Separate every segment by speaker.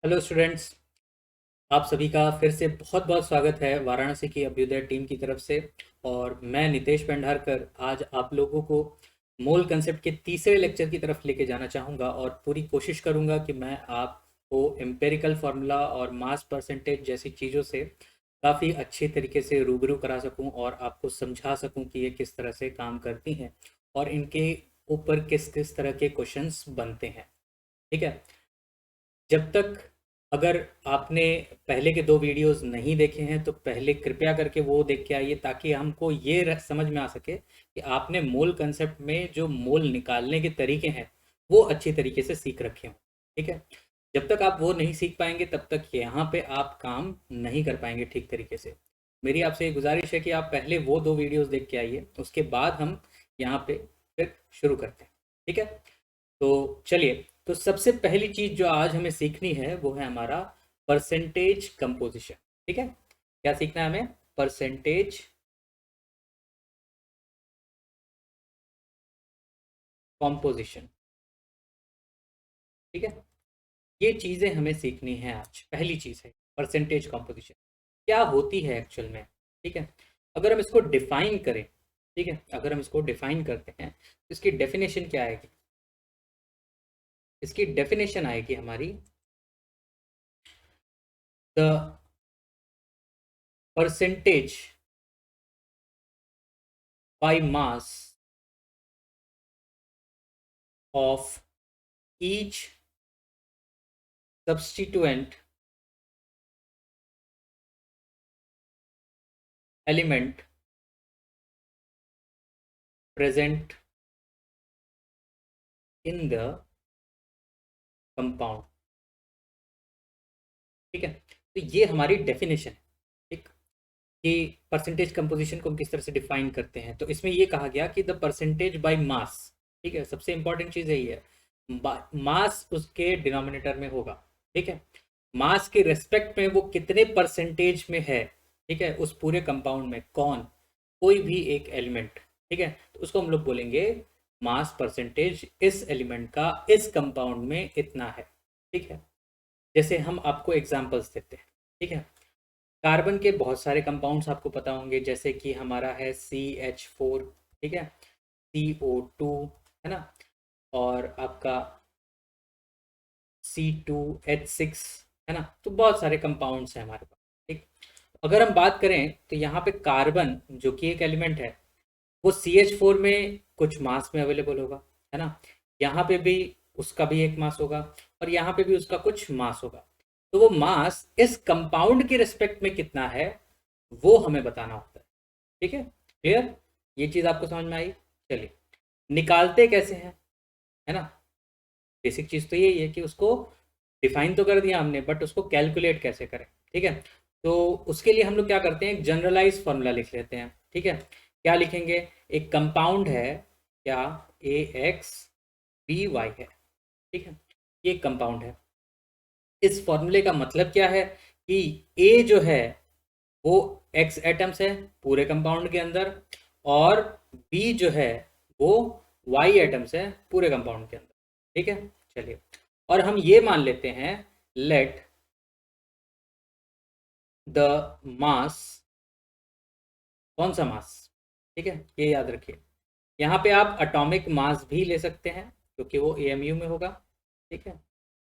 Speaker 1: Hello students. आप सभी का फिर से बहुत बहुत स्वागत है वाराणसी की अभ्युदय टीम की तरफ से। और मैं नितेश पेंढारकर आज आप लोगों को मोल कंसेप्ट के तीसरे लेक्चर की तरफ लेके जाना चाहूँगा और पूरी कोशिश करूँगा कि मैं आपको एम्पेरिकल फार्मूला और मास परसेंटेज जैसी चीज़ों से काफ़ी अच्छे तरीके से रूबरू करा सकूँ और आपको समझा सकूँ कि ये किस तरह से काम करती हैं और इनके ऊपर किस किस तरह के क्वेश्चंस बनते हैं। ठीक है। जब तक अगर आपने पहले के दो वीडियोस नहीं देखे हैं तो पहले कृपया करके वो देख के आइए ताकि हमको ये समझ में आ सके कि आपने मोल कंसेप्ट में जो मोल निकालने के तरीके हैं वो अच्छी तरीके से सीख रखे हों। ठीक है। जब तक आप वो नहीं सीख पाएंगे तब तक यहाँ पे आप काम नहीं कर पाएंगे ठीक तरीके से। मेरी आपसे ये गुजारिश है कि आप पहले वो दो वीडियोस देख के आइए, उसके बाद हम यहाँ पे फिर शुरू करते हैं। ठीक है। तो चलिए, तो सबसे पहली चीज जो आज हमें सीखनी है वो है हमारा परसेंटेज कंपोजिशन। ठीक है। क्या सीखना है हमें? Percentage composition. ठीक है। ये चीजें हमें सीखनी है आज। पहली चीज है परसेंटेज कॉम्पोजिशन। क्या होती है एक्चुअल में? ठीक है। अगर हम इसको डिफाइन करें, ठीक है, अगर हम इसको डिफाइन करते हैं तो इसकी डेफिनेशन क्या आएगी? इसकी डेफिनेशन आएगी हमारी the percentage by mass of each substituent element present in the compound। ठीक है। तो ये हमारी डेफिनेशन है। ठीक। कि परसेंटेज कंपोजिशन को हम किस तरह से डिफाइन करते हैं, तो इसमें ये कहा गया कि द परसेंटेज बाय मास। ठीक है। सबसे इंपॉर्टेंट चीज है ये, मास उसके डिनोमिनेटर में होगा। ठीक है। मास के रेस्पेक्ट में वो कितने परसेंटेज में है, ठीक है, उस पूरे कंपाउंड में कौन, कोई भी एक एलिमेंट। ठीक है। तो उसको हम लोग बोलेंगे मास परसेंटेज इस एलिमेंट का इस कंपाउंड में इतना है। ठीक है। जैसे हम आपको एग्जांपल्स देते हैं। ठीक है। कार्बन के बहुत सारे कंपाउंड्स आपको पता होंगे, जैसे कि हमारा है CH4। ठीक है। CO2, है ना। और आपका C2H6, है ना। तो बहुत सारे कंपाउंड्स हैं हमारे पास। ठीक। अगर हम बात करें तो यहाँ पे कार्बन जो कि एक एलिमेंट है वो CH4 में कुछ मास में अवेलेबल होगा, है ना। यहाँ पे भी उसका भी एक मास होगा और यहाँ पे भी उसका कुछ मास होगा। तो वो मास इस कंपाउंड के रिस्पेक्ट में कितना है वो हमें बताना होता है। ठीक है। क्लियर? ये चीज आपको समझ में आई? चलिए, निकालते कैसे हैं, है ना। बेसिक चीज तो यही है कि उसको डिफाइन तो कर दिया हमने, बट उसको कैलकुलेट कैसे करें। ठीक है। तो उसके लिए हम लोग क्या करते हैं, एक जनरलाइज फॉर्मूला लिख लेते हैं। ठीक है। क्या लिखेंगे? एक कंपाउंड है, क्या AX BY है। ठीक है। ये एक कंपाउंड है। इस फॉर्मूले का मतलब क्या है कि ए जो है वो एक्स एटम्स है पूरे कंपाउंड के अंदर, और बी जो है वो वाई एटम्स है पूरे कंपाउंड के अंदर। ठीक है। चलिए, और हम ये मान लेते हैं, लेट द मास, कौन सा मास? ठीक है, ये याद रखिए। यहाँ पे आप एटॉमिक मास भी ले सकते हैं क्योंकि वो AMU में होगा। ठीक है।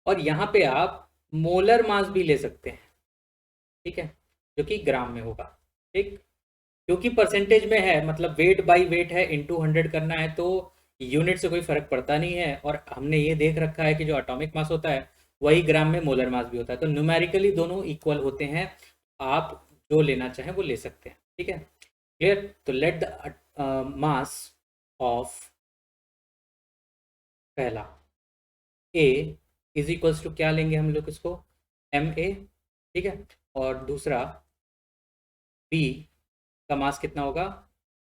Speaker 1: और यहाँ पे आप मोलर मास भी ले सकते हैं, ठीक है, जो कि ग्राम में होगा। ठीक। क्योंकि परसेंटेज में है, मतलब वेट बाई वेट है, इनटू 100 करना है, तो यूनिट से कोई फर्क पड़ता नहीं है। और हमने ये देख रखा है कि जो एटॉमिक मास होता है वही ग्राम में मोलर मास भी होता है, तो न्यूमेरिकली दोनों इक्वल होते हैं। आप जो लेना चाहें वो ले सकते हैं। ठीक है। क्लियर? तो लेट द मास ऑफ पहला ए इज इक्वल्स टू क्या लेंगे हम लोग इसको, MA। ठीक है। और दूसरा बी का मास कितना होगा,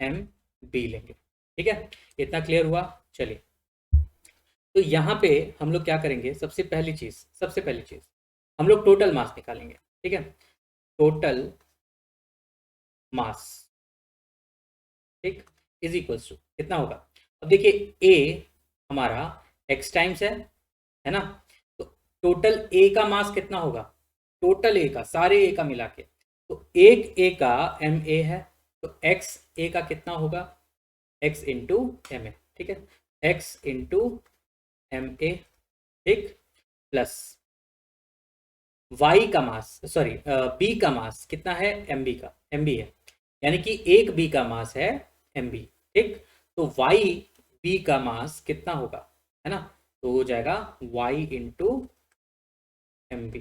Speaker 1: MB लेंगे। ठीक है। इतना क्लियर हुआ? चलिए, तो यहाँ पे हम लोग क्या करेंगे, सबसे पहली चीज हम लोग टोटल मास निकालेंगे। ठीक है। टोटल मास, ठीक, इज इक्वल्स टू कितना होगा। अब देखिए, ए हमारा एक्स टाइम्स है ना। तो टोटल ए का मास कितना होगा, टोटल ए का, सारे ए का मिला के, तो एक ए का एम ए है, तो एक्स ए का कितना होगा, एक्स इंटू एम ए, ठीक है, एक्स इंटू एम ए, ठीक, प्लस वाई का मास, सॉरी बी का मास कितना है, एम बी का, एम बी है, यानी कि एक बी का मास है एम बी, ठीक, तो वाई बी का मास कितना होगा, है ना, तो हो जाएगा वाई इंटू एम बी,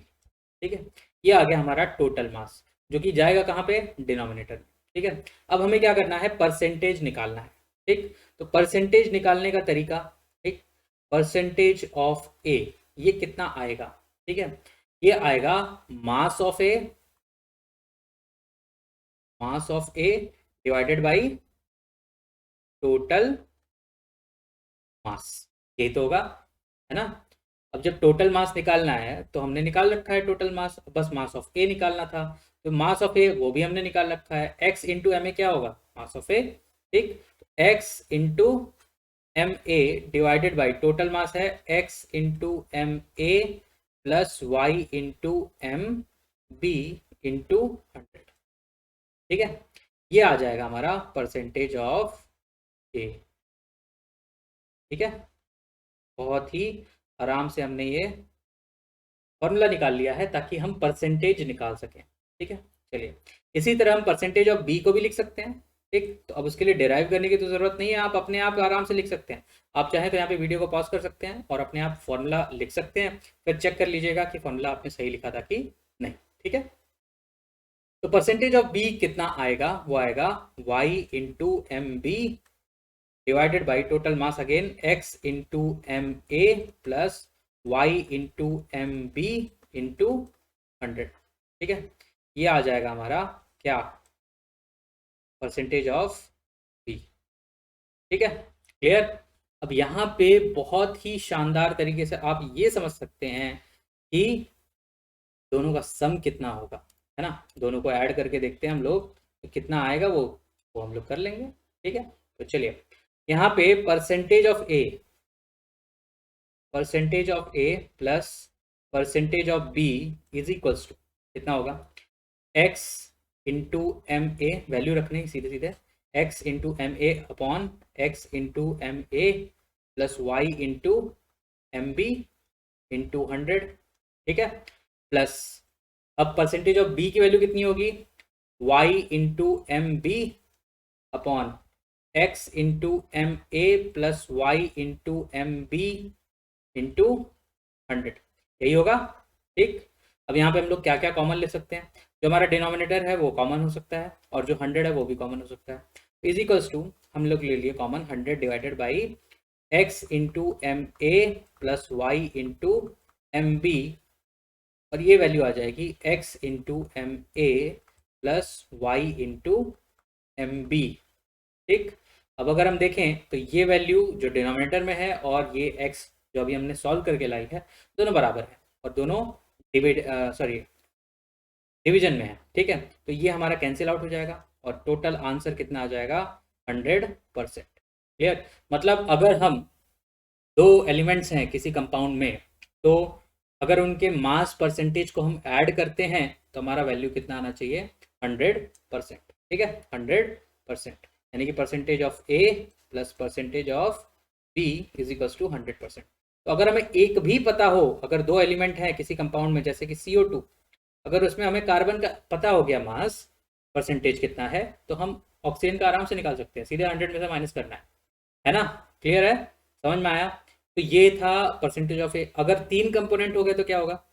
Speaker 1: ठीक है, ये आ गया हमारा टोटल मास, जो कि जाएगा कहाँ पे, डिनोमिनेटर में, ठीक है। अब हमें क्या करना है, परसेंटेज निकालना है, ठीक, तो परसेंटेज निकालने का तरीका, ठीक, परसेंटेज ऑफ ए, ये कितना आएगा, ठीक है, ये आएगा मास of A divided by total मास, यही तो होगा, है ना। अब जब टोटल मास निकालना है तो हमने निकाल रखा है टोटल मास, बस मास ऑफ ए निकालना था, तो मास ऑफ ए वो भी हमने निकाल रखा है, एक्स इंटू एम ए क्या होगा, मास ऑफ ए, ठीक, X into M A divided by total mass है X into M A plus Y into M B into 100, ठीक है, ये आ जाएगा हमारा परसेंटेज ऑफ ए, ठीक है। बहुत ही आराम से हमने ये फॉर्मूला निकाल लिया है ताकि हम परसेंटेज निकाल सकें, ठीक है। चलिए, इसी तरह हम परसेंटेज ऑफ बी को भी लिख सकते हैं, ठीक, तो अब उसके लिए डेराइव करने की तो जरूरत नहीं है, आप अपने आप आराम से लिख सकते हैं, आप चाहें तो यहाँ पे वीडियो को पॉज कर सकते हैं और अपने आप फॉर्मूला लिख सकते हैं, फिर चेक कर लीजिएगा कि फॉर्मूला आपने सही लिखा था कि नहीं, ठीक है। तो परसेंटेज ऑफ बी कितना आएगा, वो आएगा y into M b divided by total mass again x into M A plus Y into M B into 100, ठीक है, ये आ जाएगा हमारा क्या, परसेंटेज ऑफ बी, ठीक है, क्लियर। अब यहाँ पे बहुत ही शानदार तरीके से आप ये समझ सकते हैं कि दोनों का सम कितना होगा, है ना, दोनों को ऐड करके देखते हैं हम लोग, तो कितना आएगा वो हम लोग कर लेंगे, ठीक है। तो चलिए, यहाँ पे percentage of a plus percentage of b is equals to कितना होगा, x into M a, value रखने सीधे सीधे, x into M a upon x into M A plus Y into M B into 100, ठीक है, प्लस अब percentage of b की value कितनी होगी, y into M b upon x into M A plus Y into M B into 100, यही होगा, ठीक। अब यहाँ पे हम लोग क्या क्या कॉमन ले सकते हैं, जो हमारा डिनोमिनेटर है वो कॉमन हो सकता है और जो 100 है वो भी कॉमन हो सकता है, इज इक्वल्स टू हम लोग ले लिए common 100 divided by x into M A plus Y into M b, और ये वैल्यू आ जाएगी x into M A plus Y into M b, ठीक। अब अगर हम देखें तो ये वैल्यू जो डिनोमिनेटर में है और ये x जो अभी हमने सॉल्व करके लाई है, दोनों बराबर है और दोनों डिवीजन में है, ठीक है, तो ये हमारा कैंसिल आउट हो जाएगा और टोटल आंसर कितना आ जाएगा, 100%, क्लियर। मतलब अगर हम दो एलिमेंट्स हैं किसी कंपाउंड में, तो अगर उनके मास परसेंटेज को हम ऐड करते हैं तो हमारा वैल्यू कितना आना चाहिए, 100%, ठीक है, 100%, यानी कि percentage of a plus percentage of b is equals to 100%। तो अगर हमें एक भी पता हो, अगर दो एलिमेंट हैं किसी कंपाउंड में जैसे कि CO2, अगर उसमें हमें कार्बन का पता हो गया मास परसेंटेज कितना है, तो हम ऑक्सीजन का आराम से निकाल सकते हैं, सीधे 100 में से माइनस करना है ना, क्लियर है, समझ में आया। तो ये था परसेंटेज ऑफ ए। अगर तीन कंपोनेंट हो गए तो क्या होगा,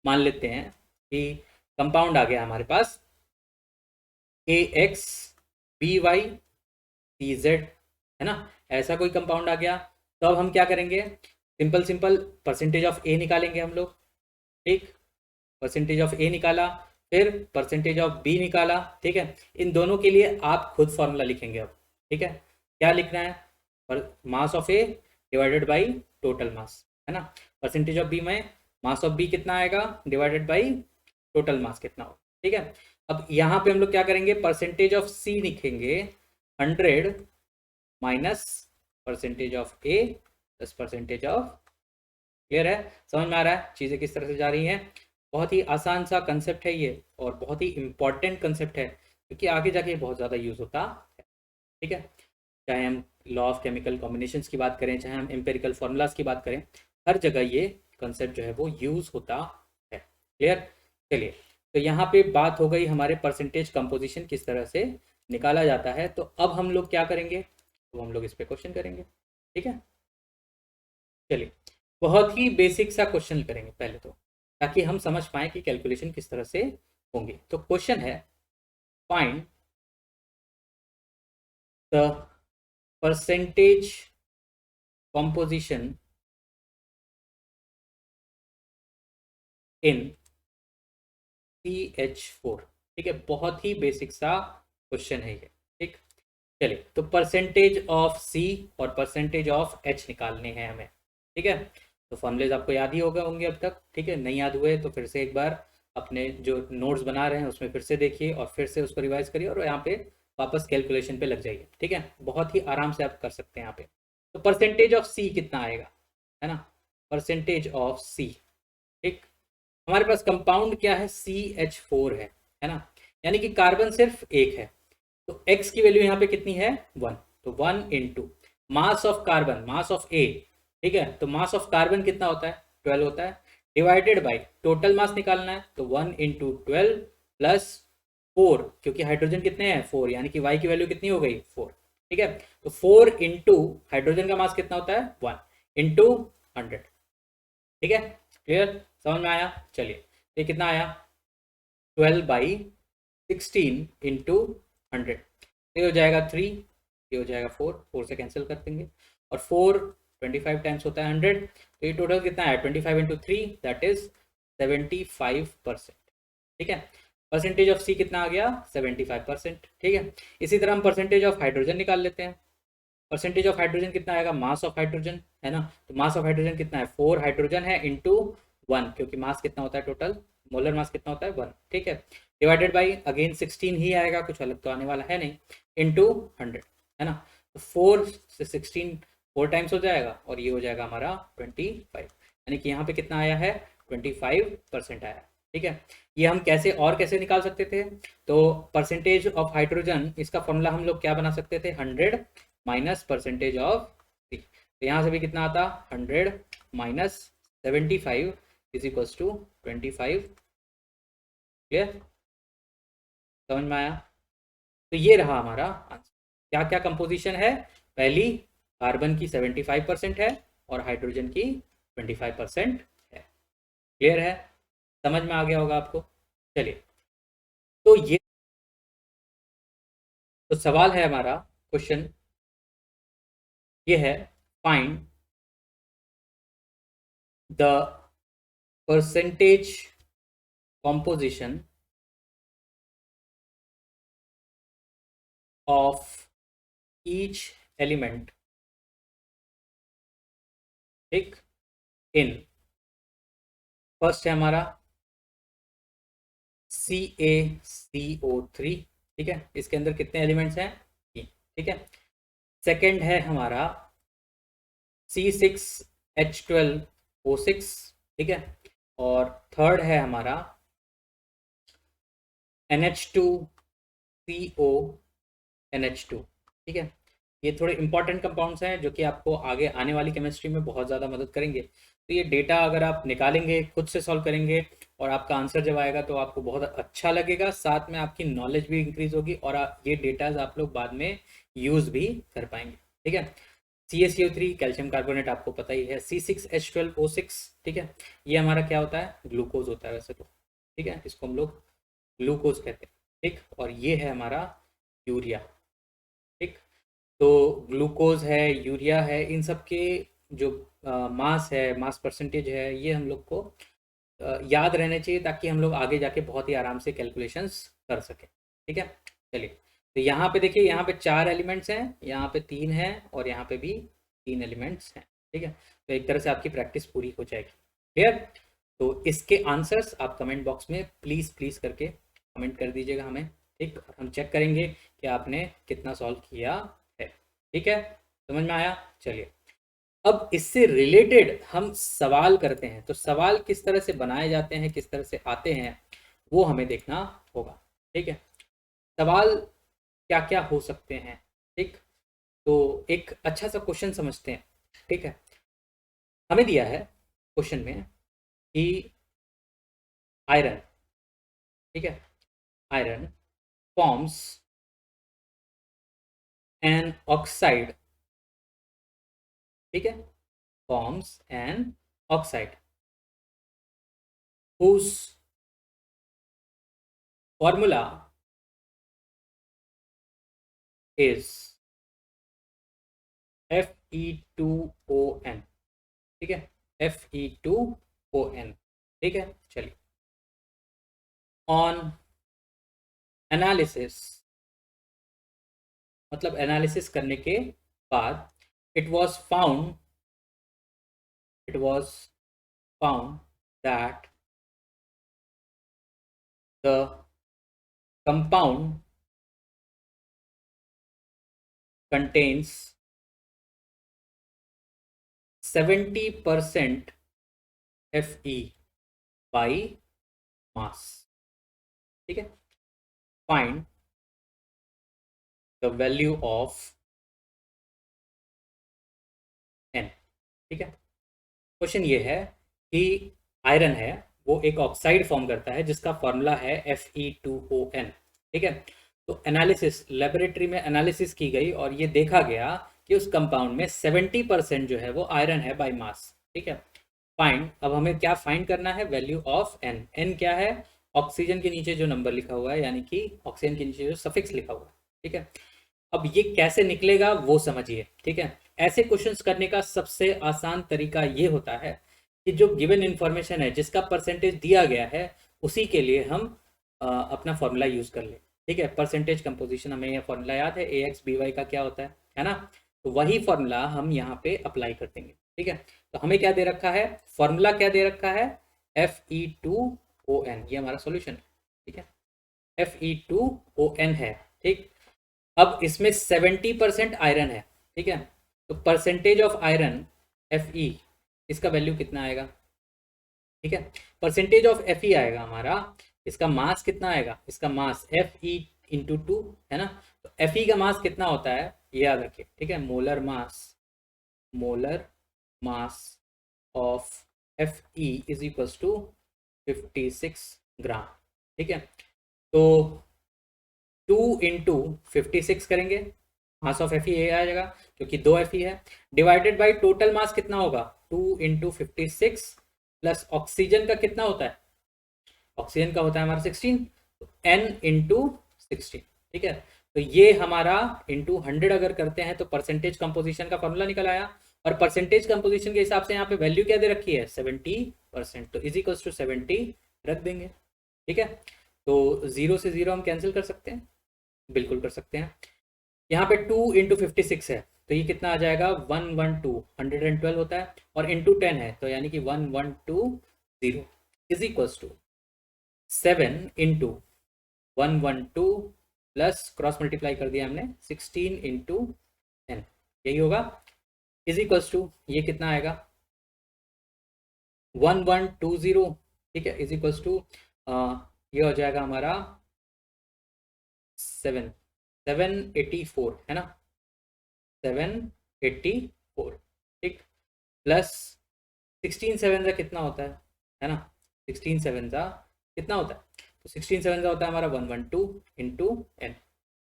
Speaker 1: मान लेते हैं कि कंपाउंड आ गया हमारे पास AX BY CZ, है ना, ऐसा कोई कंपाउंड आ गया, तो अब हम क्या करेंगे, सिंपल परसेंटेज ऑफ ए निकालेंगे हम लोग, ठीक, परसेंटेज ऑफ ए निकाला, फिर परसेंटेज ऑफ बी निकाला, ठीक है। इन दोनों के लिए आप खुद फॉर्मूला लिखेंगे अब, ठीक है, क्या लिखना है, मास of A divided by total mass, है ना, परसेंटेज ऑफ बी में मास ऑफ बी कितना आएगा डिवाइडेड बाई टोटल मास कितना होगा, ठीक है। अब यहाँ पे हम लोग क्या करेंगे, परसेंटेज ऑफ सी लिखेंगे 100 minus percentage of a plus percentage of clear है? समझ में आ रहा है चीज़ें किस तरह से जा रही हैं? बहुत ही आसान सा कंसेप्ट है ये, और बहुत ही इंपॉर्टेंट कंसेप्ट है, क्योंकि आगे जाके बहुत ज़्यादा यूज़ होता है। ठीक है, चाहे हम लॉ ऑफ केमिकल कॉम्बिनेशंस की बात करें, चाहे हम एम्पेरिकल फार्मूलाज की बात करें, हर जगह ये कंसेप्ट जो है वो यूज़ होता है। क्लियर? चलिए, तो यहाँ पे बात हो गई हमारे परसेंटेज कंपोजिशन किस तरह से निकाला जाता है। तो अब हम लोग क्या करेंगे? तो हम लोग इस पे क्वेश्चन करेंगे। ठीक है, चलिए, बहुत ही बेसिक सा क्वेश्चन करेंगे पहले तो, ताकि हम समझ पाए कि कैलकुलेशन किस तरह से होंगे। तो क्वेश्चन है, find the percentage composition in CH4। ठीक है, बहुत ही बेसिक सा क्वेश्चन है ये। ठीक, चलिए, तो परसेंटेज ऑफ C और परसेंटेज ऑफ H निकालने हैं हमें। ठीक है, तो फॉर्मूलेज आपको याद ही होगा होंगे अब तक। ठीक है, नहीं याद हुए तो फिर से एक बार अपने जो नोट्स बना रहे हैं उसमें फिर से देखिए और फिर से उसको रिवाइज करिए, और यहाँ पे वापस कैलकुलेशन पे लग जाइए। ठीक है, बहुत ही आराम से आप कर सकते हैं यहाँ पे। तो परसेंटेज ऑफ C कितना आएगा, है ना? परसेंटेज ऑफ C, ठीक, हमारे पास कंपाउंड क्या है, CH4 है ना? यानी कि कार्बन सिर्फ एक है, तो x की वैल्यू यहाँ पे कितनी है, 1। तो 1 into mass of carbon, mass of A, ठीक है, तो मास ऑफ कार्बन कितना होता है, 12 होता है, डिवाइडेड बाई टोटल मास निकालना है, तो 1 इंटू 12 प्लस 4, क्योंकि हाइड्रोजन कितने हैं, 4, यानी कि y की वैल्यू कितनी हो गई, 4। ठीक है, तो 4 इंटू हाइड्रोजन का मास कितना होता है, 1 इंटू 100। ठीक है, क्लियर? समझ में आया? चलिए, तो ये कितना आया, 12/16 इंटू 100। ये हो जाएगा 3, ये हो जाएगा 4, 4 से कैंसिल कर देंगे, और 4 25 टाइम्स होता है 100, तो ये टोटल कितना है, 25 इंटू 3, दैट इज 75%। ठीक है, परसेंटेज ऑफ सी कितना आ गया, 75%। ठीक है, इसी तरह हम परसेंटेज ऑफ हाइड्रोजन निकाल लेते हैं। परसेंटेज ऑफ हाइड्रोजन कितना आएगा, मास ऑफ हाइड्रोजन, है ना? तो मास ऑफ हाइड्रोजन कितना है, 4 हाइड्रोजन है इंटू 1, क्योंकि मास कितना होता है टोटल, मोलर मास कितना होता है, 1। ठीक है, डिवाइडेड बाई अगेन 16 ही आएगा, कुछ अलग तो आने वाला है नहीं, इंटू 100, है ना? तो 4 से 16 4 टाइम्स हो जाएगा, और ये हो जाएगा हमारा 25, यानी कि यहाँ पे कितना आया है, 25% आया। ठीक है, ये हम कैसे और कैसे निकाल सकते थे? तो परसेंटेज ऑफ हाइड्रोजन, इसका फॉर्मूला हम लोग क्या बना सकते थे, 100 माइनस परसेंटेज ऑफ सी। तो यहाँ से भी कितना आता, 100 minus 75 is equals to 25। Clear? समझ में आया? तो ये रहा हमारा आंसर। क्या क्या कंपोजिशन है, पहली कार्बन की 75% है और हाइड्रोजन की 25% है। क्लियर है? समझ में आ गया होगा आपको? चलिए, तो ये तो सवाल है हमारा, क्वेश्चन ये है, find the percentage composition of each element, ठीक, इन, फर्स्ट है हमारा CaCO3। ठीक है, इसके अंदर कितने एलिमेंट्स हैं, 3। ठीक है, सेकंड है हमारा C6H12O6। ठीक है, और थर्ड है हमारा NH2CONH2। ठीक है, ये थोड़े इंपॉर्टेंट कंपाउंड्स हैं जो कि आपको आगे आने वाली केमिस्ट्री में बहुत ज़्यादा मदद करेंगे। तो ये डेटा अगर आप निकालेंगे, खुद से सॉल्व करेंगे, और आपका आंसर जब आएगा तो आपको बहुत अच्छा लगेगा, साथ में आपकी नॉलेज भी इंक्रीज होगी, और ये डेटाज आप लोग बाद में यूज़ भी कर पाएंगे। ठीक है, CaCO3 कैल्शियम कार्बोनेट आपको पता ही है, C6H12O6। ठीक है, ये हमारा क्या होता है, ग्लूकोज होता है वैसे तो। ठीक है, इसको हम लोग ग्लूकोज कहते हैं। ठीक, और ये है हमारा यूरिया। ठीक, तो ग्लूकोज है, यूरिया है, इन सब के जो मास है, मास परसेंटेज है, ये हम लोग को याद रहने चाहिए, ताकि हम लोग आगे जाके बहुत ही आराम से कैलकुलेशंस कर सकें। ठीक है, चलिए, तो यहाँ पे देखिए, यहाँ पे 4 एलिमेंट्स हैं, यहाँ पे 3 हैं, और यहाँ पे भी 3 एलिमेंट्स हैं। ठीक है, तो एक तरह से आपकी प्रैक्टिस पूरी हो जाएगी। क्लियर? तो इसके आंसर्स आप कमेंट बॉक्स में प्लीज़ प्लीज़ करके कमेंट कर दीजिएगा हमें। ठीक, और हम चेक करेंगे कि आपने कितना सॉल्व किया है। ठीक है, समझ में आया? चलिए, अब इससे रिलेटेड हम सवाल करते हैं, तो सवाल किस तरह से बनाए जाते हैं, किस तरह से आते हैं, वो हमें देखना होगा। ठीक है, सवाल क्या क्या हो सकते हैं। ठीक, तो एक अच्छा सा क्वेश्चन समझते हैं। ठीक है, हमें दिया है क्वेश्चन में कि आयरन, ठीक है, आयरन फॉर्म्स एन ऑक्साइड, ठीक है, forms an oxide whose formula is Fe2O(N). ठीक है, Fe2O(N). ठीक है, चलिए, ऑन एनालिसिस, मतलब एनालिसिस करने के बाद it was found that the compound contains 70% Fe by mass। ठीक है, find the value of N। ठीक है, क्वेश्चन ये है कि आयरन है वो एक ऑक्साइड फॉर्म करता है जिसका फॉर्मूला है Fe2O(N). ठीक है, तो एनालिसिस, लेबोरेटरी में एनालिसिस की गई और ये देखा गया कि उस कंपाउंड में 70% जो है वो आयरन है बाय मास। ठीक है, फाइंड, अब हमें क्या फाइंड करना है, वैल्यू ऑफ N। N क्या है, ऑक्सीजन के नीचे जो नंबर लिखा हुआ है, यानी कि ऑक्सीजन के नीचे जो सफिक्स लिखा हुआ है। ठीक है, अब ये कैसे निकलेगा वो समझिए। ठीक है, ऐसे क्वेश्चंस करने का सबसे आसान तरीका ये होता है कि जो गिवन इंफॉर्मेशन है, जिसका परसेंटेज दिया गया है, उसी के लिए हम अपना फॉर्मूला यूज कर ले। ठीक है, परसेंटेज कंपोजिशन, हमें यह फॉर्मूला याद है, AX/BY का क्या होता है ना, तो वही फॉर्मूला हम यहाँ पे अप्लाई कर देंगे। ठीक है, तो हमें क्या दे रखा है, फॉर्मूला क्या दे रखा है, Fe2O(N), ये हमारा सॉल्यूशन है। ठीक है, Fe2O(N) है। ठीक, अब इसमें 70% आयरन है। ठीक है, तो परसेंटेज ऑफ आयरन Fe, इसका वैल्यू कितना आएगा। ठीक है, परसेंटेज ऑफ Fe आएगा हमारा, इसका मास कितना आएगा, इसका मास Fe/2 है ना, तो Fe का मास कितना होता है ये याद रखिए। ठीक है, molar mass of Fe is equal to 56 gram. ठीक है, तो 2 इंटू 56 करेंगे, मास ऑफ Fe आ जाएगा क्योंकि 2 Fe है, डिवाइडेड बाय टोटल मास कितना होगा, 2 इंटू 56 प्लस ऑक्सीजन का कितना होता है, ऑक्सीजन का होता है हमारा 16, तो N इंटू 16। ठीक है, तो ये हमारा इंटू 100 अगर करते हैं तो परसेंटेज कंपोजिशन का फॉर्मूला निकल आया, और परसेंटेज कंपोजिशन के हिसाब से यहाँ पे वैल्यू क्या दे रखी है, 70%, तो इज इक्वल्स टू 70 रख देंगे। ठीक है, तो 0 से 0 हम कैंसिल कर सकते हैं, बिल्कुल कर सकते हैं। यहाँ पे 2 इंटू 56 है, तो ये कितना आ जाएगा, 112, 112 होता है, और इंटू 10 है, तो यानी कि 1120 is equals to 7 into 112 plus cross multiply कर दिया हमने 16 इंटू 10, यही होगा, इज इक्वल्स टू ये कितना आएगा 1120। ठीक है, इज इक्वल्स टू ये हो जाएगा हमारा 784 है ना, 784। ठीक, प्लस 16 7 का कितना होता है ना, 16 7 का कितना होता है, तो 16 7 का होता है हमारा 112 इंटू N।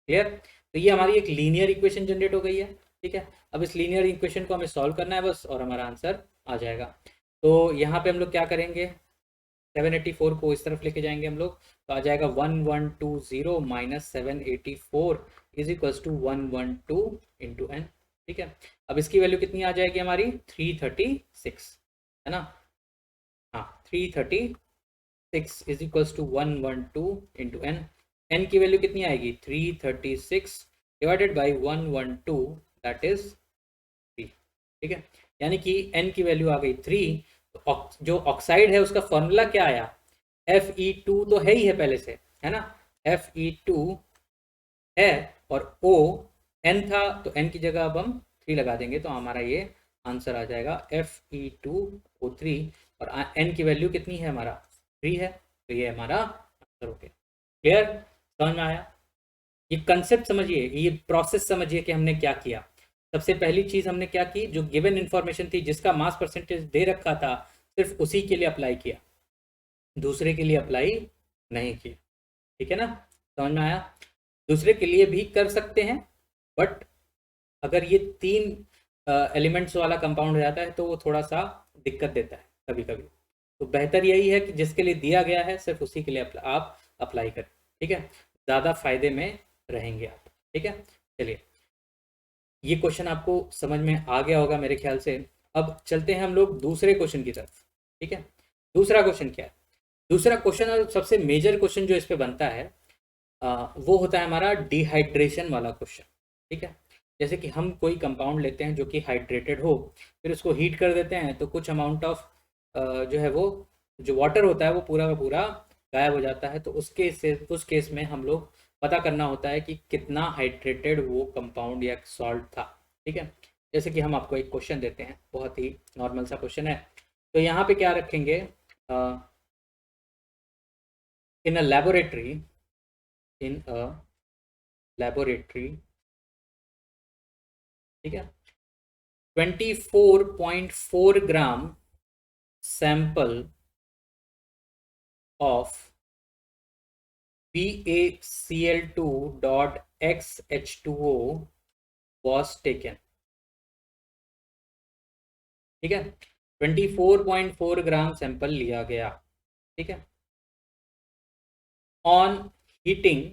Speaker 1: क्लियर, तो ये हमारी एक लीनियर इक्वेशन जनरेट हो गई है। ठीक है, अब इस लीनियर इक्वेशन को हमें सॉल्व करना है बस, और हमारा आंसर आ जाएगा। तो यहाँ पे हम लोग क्या करेंगे, 784 को इस तरफ लेके जाएंगे हम लोग, तो आ जाएगा 1120 minus 784 is equals to 112 into N। ठीक है, अब इसकी वैल्यू कितनी आ जाएगी हमारी, 336 है ना, हाँ 336 is equals to 112 into N। N की वैल्यू कितनी आएगी, 336 डिवाइडेड बाई 112 दैट इज 3। ठीक है, यानी कि N की वैल्यू आ गई 3। तो जो ऑक्साइड है उसका फॉर्मूला क्या आया, Fe2 तो है ही है पहले से, है ना, Fe2 है, और O N था, तो N की जगह अब हम 3 लगा देंगे, तो हमारा ये आंसर आ जाएगा Fe2O3 और n की वैल्यू कितनी है हमारा 3 है, तो ये हमारा आंसर हो गया। क्लियर, समझ में आया? ये कंसेप्ट समझिए, ये प्रोसेस समझिए कि हमने क्या किया। सबसे पहली चीज हमने क्या की, जो गिवन इंफॉर्मेशन थी जिसका मास परसेंटेज दे रखा था सिर्फ उसी के लिए अप्लाई किया, दूसरे के लिए अप्लाई नहीं किया। ठीक है ना, समझ में आया? दूसरे के लिए भी कर सकते हैं, बट अगर ये 3 एलिमेंट्स वाला कंपाउंड हो जाता है तो वो थोड़ा सा दिक्कत देता है कभी कभी। तो बेहतर यही है कि जिसके लिए दिया गया है सिर्फ उसी के लिए आप अप्लाई करें। ठीक है, ज़्यादा फायदे में रहेंगे आप। ठीक है, चलिए ये क्वेश्चन आपको समझ में आ गया होगा मेरे ख्याल से। अब चलते हैं हम लोग दूसरे क्वेश्चन की तरफ। ठीक है, दूसरा क्वेश्चन क्या है? दूसरा क्वेश्चन और सबसे मेजर क्वेश्चन जो इस पे बनता है वो होता है हमारा डिहाइड्रेशन वाला क्वेश्चन। ठीक है, जैसे कि हम कोई कंपाउंड लेते हैं जो कि हाइड्रेटेड हो, फिर उसको हीट कर देते हैं तो कुछ अमाउंट ऑफ जो है वो जो वाटर होता है वो पूरा का पूरा गायब हो जाता है। तो उस केस में हम लोग पता करना होता है कि कितना हाइड्रेटेड वो कंपाउंड या सॉल्ट था। ठीक है, जैसे कि हम आपको एक क्वेश्चन देते हैं, बहुत ही नॉर्मल सा क्वेश्चन है। तो यहाँ पे क्या रखेंगे, इन अ लैबोरेटरी ठीक है, 24.4 gram sample of BaCl2.XH2O was taken। ठीक है, 24.4 ग्राम सैंपल लिया गया। ठीक है, on heating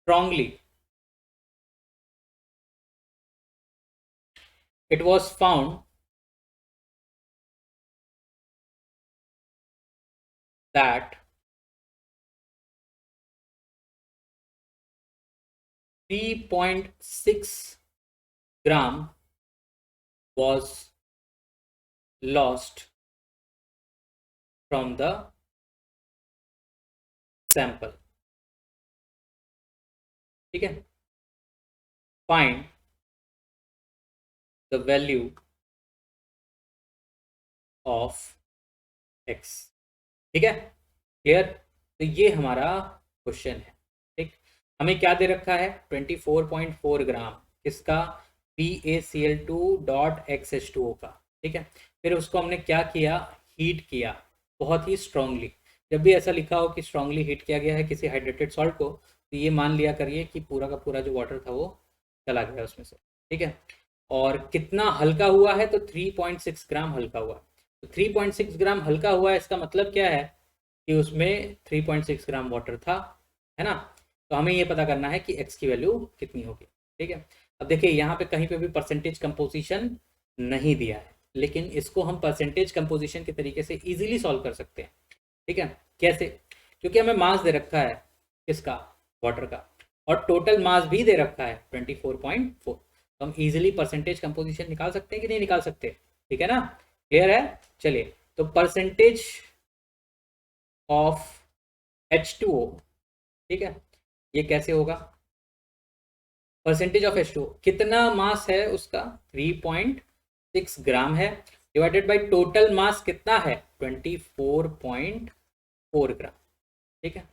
Speaker 1: strongly it was found that 3.6 gram was lost from the sample। ठीक है, find the value of x। ठीक है, क्लियर? तो ये हमारा क्वेश्चन है। ठीक, हमें क्या दे रखा है, 24.4 ग्राम किसका, BaCl2.XH2O का। ठीक है, फिर उसको हमने क्या किया, हीट किया बहुत ही स्ट्रांगली। जब भी ऐसा लिखा हो कि स्ट्रांगली हीट किया गया है किसी हाइड्रेटेड सॉल्ट को, तो ये मान लिया करिए कि पूरा का पूरा जो वाटर था वो चला गया उसमें से। ठीक है, और कितना हल्का हुआ है, तो 3.6 ग्राम हल्का हुआ। तो 3.6 ग्राम हल्का हुआ है, इसका मतलब क्या है कि उसमें 3.6 ग्राम वाटर था, है ना। तो हमें ये पता करना है कि x की वैल्यू कितनी होगी। ठीक है, अब देखिए यहाँ पे कहीं पे भी परसेंटेज कंपोजिशन नहीं दिया है, लेकिन इसको हम परसेंटेज कंपोजिशन के तरीके से इजीली सॉल्व कर सकते हैं। ठीक है, कैसे? क्योंकि हमें मास दे रखा है किसका, वाटर का, और टोटल मास भी दे रखा है 24.4। तो हम इजीली परसेंटेज कंपोजिशन निकाल सकते हैं कि नहीं निकाल सकते? ठीक है ना, क्लियर है? चलिए, तो परसेंटेज ऑफ H2O, ठीक है, ये कैसे होगा, परसेंटेज ऑफ H2O कितना मास है उसका, 3.6 ग्राम है, डिवाइडेड बाय टोटल मास कितना है, 24.4 ग्राम। ठीक है,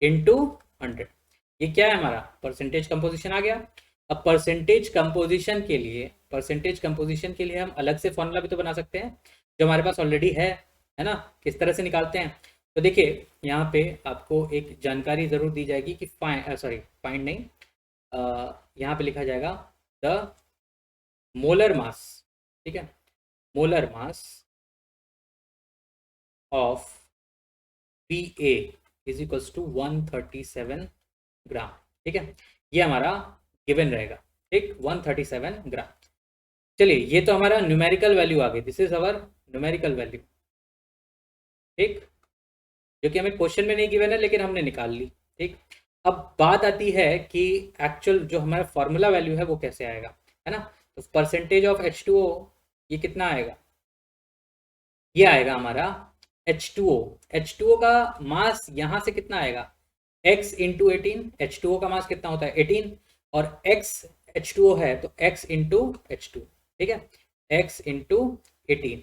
Speaker 1: इनटू 100। ये क्या है हमारा परसेंटेज कंपोजिशन आ गया। अब परसेंटेज कंपोजिशन के लिए हम अलग से फॉर्मूला भी तो बना सकते हैं जो हमारे पास ऑलरेडी है ना। किस तरह से निकालते हैं, तो देखिए यहाँ पे आपको एक जानकारी जरूर दी जाएगी कि फाइंड नहीं, यहाँ पे लिखा जाएगा द मोलर मास। ठीक है, molar mass of Pa is equals to 137 gram. ठीक है, ये हमारा गिवन रहेगा। ठीक, 137 ग्राम। चलिए, ये तो हमारा न्यूमेरिकल वैल्यू आ गई, this is our numerical value. ठीक, जो कि हमें क्वेश्चन में नहीं गिवन है लेकिन हमने निकाल ली। ठीक, अब बात आती है कि एक्चुअल जो हमारा फॉर्मूला वैल्यू है वो कैसे आएगा, है ना। तो परसेंटेज ऑफ H2O ये कितना आएगा, ये आएगा हमारा H2O का मास यहाँ से कितना आएगा, x इंटू 18। H2O का मास कितना होता है 18, और x H2O है तो x इंटू H2, ठीक है, x into 18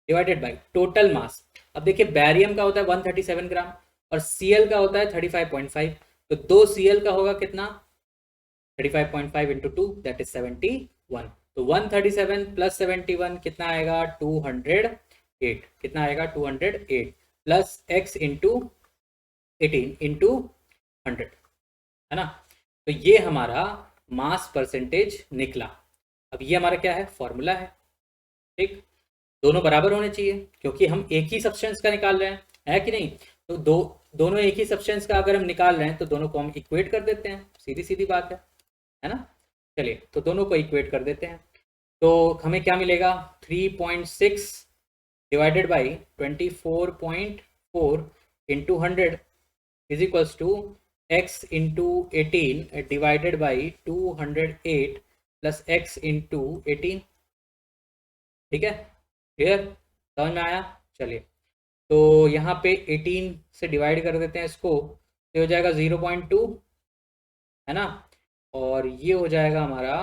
Speaker 1: divided by total मास। अब देखिए बैरियम का होता है 137 ग्राम और Cl का होता है 35.5, तो 2 Cl का होगा कितना, 35.5 इंटू 2 दैट इज 71। तो 137 प्लस 71 कितना आएगा, 208। कितना आएगा, 208 प्लस x इंटू 18 इंटू 100, है ना। तो ये हमारा मास परसेंटेज निकला। अब ये हमारा क्या है, फॉर्मूला है, ठीक। दोनों बराबर होने चाहिए क्योंकि हम एक ही सब्सटेंस का निकाल रहे हैं, है कि नहीं। तो दोनों एक ही सब्सटेंस का अगर हम निकाल रहे हैं तो दोनों को हम इक्वेट कर देते हैं, सीधी सीधी बात है ना। चलिए तो दोनों को इक्वेट कर देते हैं। तो हमें क्या मिलेगा, 3.6 divided by 24.4 into 100 is equals to x into 18 divided by 208 plus x into 18, ठीक है, क्लियर, समझ में आया। चलिए तो यहाँ पे 18 से डिवाइड कर देते हैं इसको, तो हो जाएगा 0.2, है ना, और ये हो जाएगा हमारा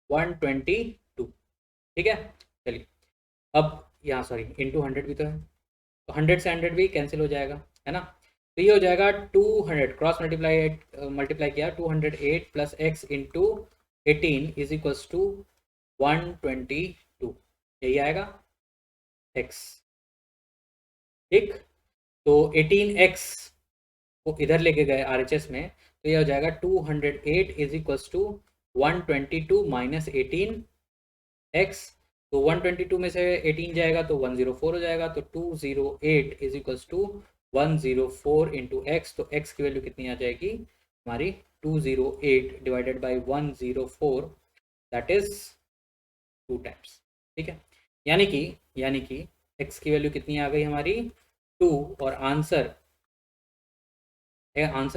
Speaker 1: 122, ठीक है। चलिए अब यहाँ सॉरी इंटू 100 भी तो है, तो 100 से 100 भी कैंसिल हो जाएगा, है ना। तो ये हो जाएगा 200 क्रॉस मल्टीप्लाई किया 208 plus x into 18 is equals to 122, यही आएगा x, ठीक। तो 18x को इधर लेके गए RHS में, तो ये हो जाएगा 208 is equals to 122 minus 18x, तो 122 में से 18 जाएगा तो 104 हो जाएगा, तो 208 is equals to 104 into x, तो x की वैल्यू कितनी आ जाएगी हमारी 208 divided by 104 that is 2 times, ठीक है। यानी कि x की वैल्यू कितनी आ गई हमारी 2, और आंसर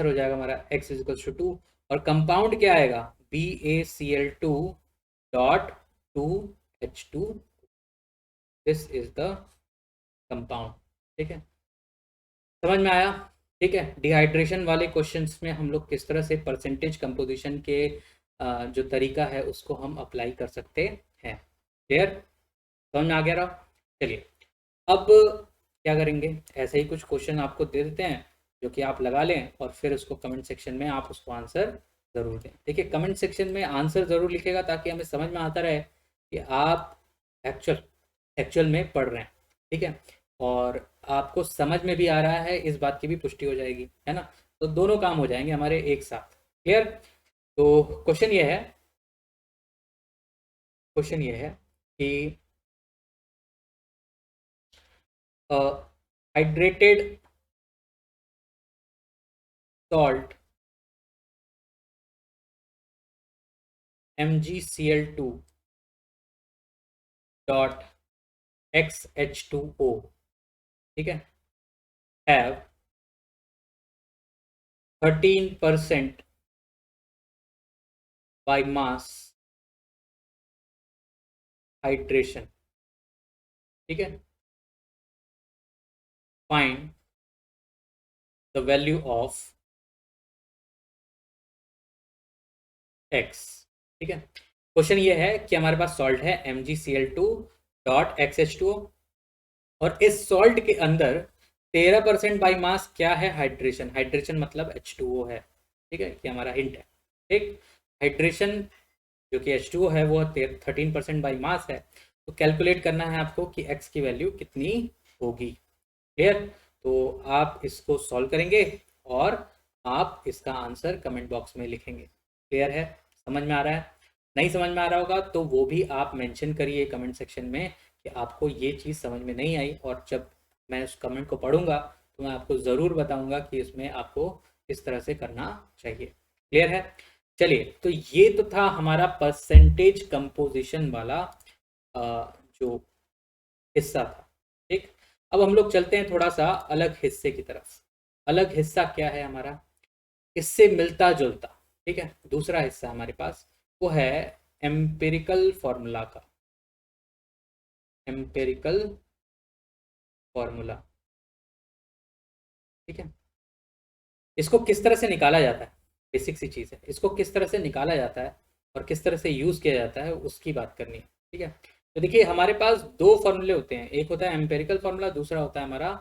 Speaker 1: हो जाएगा हमारा x इज इक्वल्स टू 2, और कंपाउंड क्या आएगा BaCl2 dot 2H2, this is the compound, ठीक है, समझ में आया। ठीक है, डिहाइड्रेशन वाले क्वेश्चंस में हम लोग किस तरह से परसेंटेज कंपोजिशन के जो तरीका है उसको हम अप्लाई कर सकते हैं, क्लियर, समझ में आ गया रहा। चलिए अब क्या करेंगे, ऐसे ही कुछ क्वेश्चन आपको दे देते हैं जो कि आप लगा लें और फिर उसको कमेंट सेक्शन में आप उसको आंसर ज़रूर दें। देखिए कमेंट सेक्शन में आंसर ज़रूर लिखेगा ताकि हमें समझ में आता रहे कि आप एक्चुअल में पढ़ रहे हैं, ठीक है, और आपको समझ में भी आ रहा है, इस बात की भी पुष्टि हो जाएगी, है ना। तो दोनों काम हो जाएंगे हमारे एक साथ, क्लियर। तो क्वेश्चन ये है कि hydrated salt MgCl2 dot XH2O, ठीक है, हैव 13% by mass हाइड्रेशन, ठीक है, find the value of x, ठीक है। क्वेश्चन ये है कि हमारे पास सॉल्ट है MgCl2 डॉट XH2O और इस सॉल्ट के अंदर 13% बाई मास क्या है, हाइड्रेशन मतलब H2O है, ठीक है, ये हमारा हिंट है, ठीक। हाइड्रेशन जो कि H2O है वो 13% बाई मास है, तो कैलकुलेट करना है आपको कि x की वैल्यू कितनी होगी, क्लियर। तो आप इसको सॉल्व करेंगे और आप इसका आंसर कमेंट बॉक्स में लिखेंगे, क्लियर है, समझ में आ रहा है। नहीं समझ में आ रहा होगा तो वो भी आप मेंशन करिए कमेंट सेक्शन में कि आपको ये चीज़ समझ में नहीं आई, और जब मैं उस कमेंट को पढ़ूंगा तो मैं आपको ज़रूर बताऊंगा कि इसमें आपको किस तरह से करना चाहिए, क्लियर है। चलिए तो ये तो था हमारा परसेंटेज कंपोजिशन वाला जो हिस्सा था, ठीक। अब हम लोग चलते हैं थोड़ा सा अलग हिस्से की तरफ। अलग हिस्सा क्या है हमारा, इससे मिलता जुलता, ठीक है, दूसरा हिस्सा हमारे पास वो है एम्पिरिकल फॉर्मूला का, एम्पिरिकल फॉर्मूला, ठीक है। इसको किस तरह से निकाला जाता है, बेसिक सी चीज़ है, इसको किस तरह से निकाला जाता है और किस तरह से यूज़ किया जाता है उसकी बात करनी है। ठीक है, तो देखिए हमारे पास दो फॉर्मूले होते हैं, एक होता है एम्पेरिकल फार्मूला, दूसरा होता है हमारा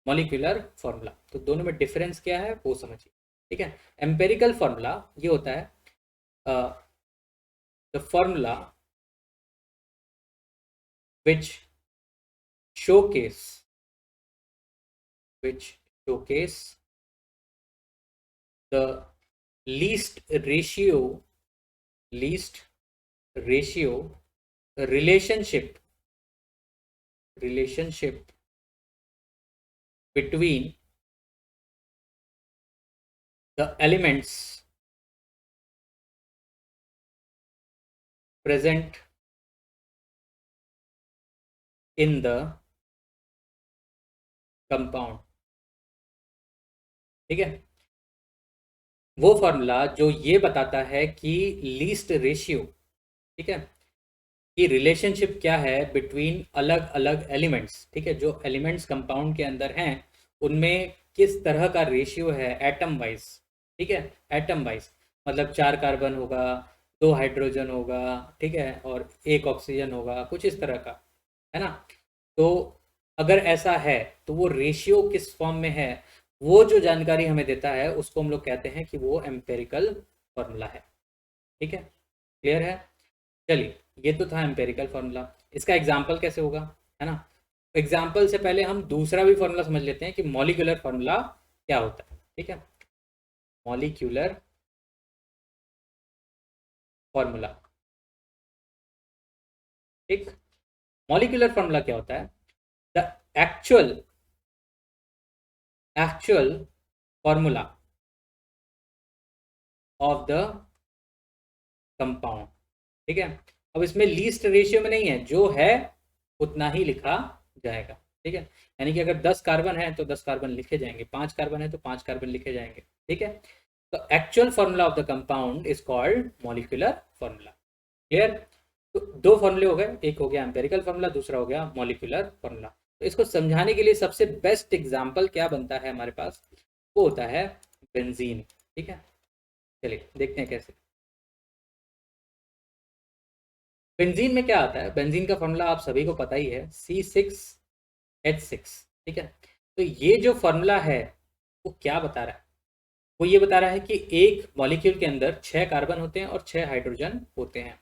Speaker 1: मॉलिक्यूलर फार्मूला। तो दोनों में डिफरेंस क्या है वो समझिए। ठीक है, एम्पेरिकल फार्मूला ये होता है the formula which showcase which showcase the least ratio relationship between the elements present in the compound। ठीक है, वो फॉर्मूला जो ये बताता है कि लीस्ट रेशियो, ठीक है, कि रिलेशनशिप क्या है बिटवीन अलग अलग एलिमेंट्स। ठीक है, जो एलिमेंट्स कंपाउंड के अंदर हैं उनमें किस तरह का रेशियो है एटम वाइज। ठीक है, एटम वाइज मतलब 4 कार्बन होगा, 2 हाइड्रोजन होगा, ठीक है, और 1 ऑक्सीजन होगा, कुछ इस तरह का, है ना। तो अगर ऐसा है तो वो रेशियो किस फॉर्म में है, वो जो जानकारी हमें देता है उसको हम लोग कहते हैं कि वो एम्पेरिकल फॉर्मूला है। ठीक है, क्लियर है। चलिए, ये तो था एम्पेरिकल फार्मूला, इसका एग्जाम्पल कैसे होगा, है ना। एग्जाम्पल से पहले हम दूसरा भी फार्मूला समझ लेते हैं कि मॉलिक्यूलर फार्मूला क्या होता है। ठीक है, मॉलिक्यूलर फार्मूला। ठीक, मॉलिक्यूलर फार्मूला क्या होता है, the actual formula of the compound. ठीक है, अब इसमें लीस्ट रेशियो में नहीं है, जो है उतना ही लिखा जाएगा। ठीक है, यानी कि अगर 10 कार्बन है तो 10 कार्बन लिखे जाएंगे, 5 कार्बन है तो 5 कार्बन लिखे जाएंगे। ठीक है, तो actual formula of the compound is called molecular formula. Clear. तो दो फॉर्मूले हो गए, एक हो गया एम्पेरिकल फॉर्मूला, दूसरा हो गया मॉलिक्यूलर फॉर्मूला। तो इसको समझाने के लिए सबसे बेस्ट एग्जाम्पल क्या बनता है हमारे पास, वो होता है बेंजीन। ठीक है, चलिए देखते हैं कैसे। बेंजीन में क्या आता है, बेंजीन का फॉर्मूला आप सभी को पता ही है, C6H6। ठीक है, तो ये जो फॉर्मूला है वो क्या बता रहा है, वो ये बता रहा है कि एक मॉलिक्यूल के अंदर 6 कार्बन होते हैं और 6 हाइड्रोजन होते हैं।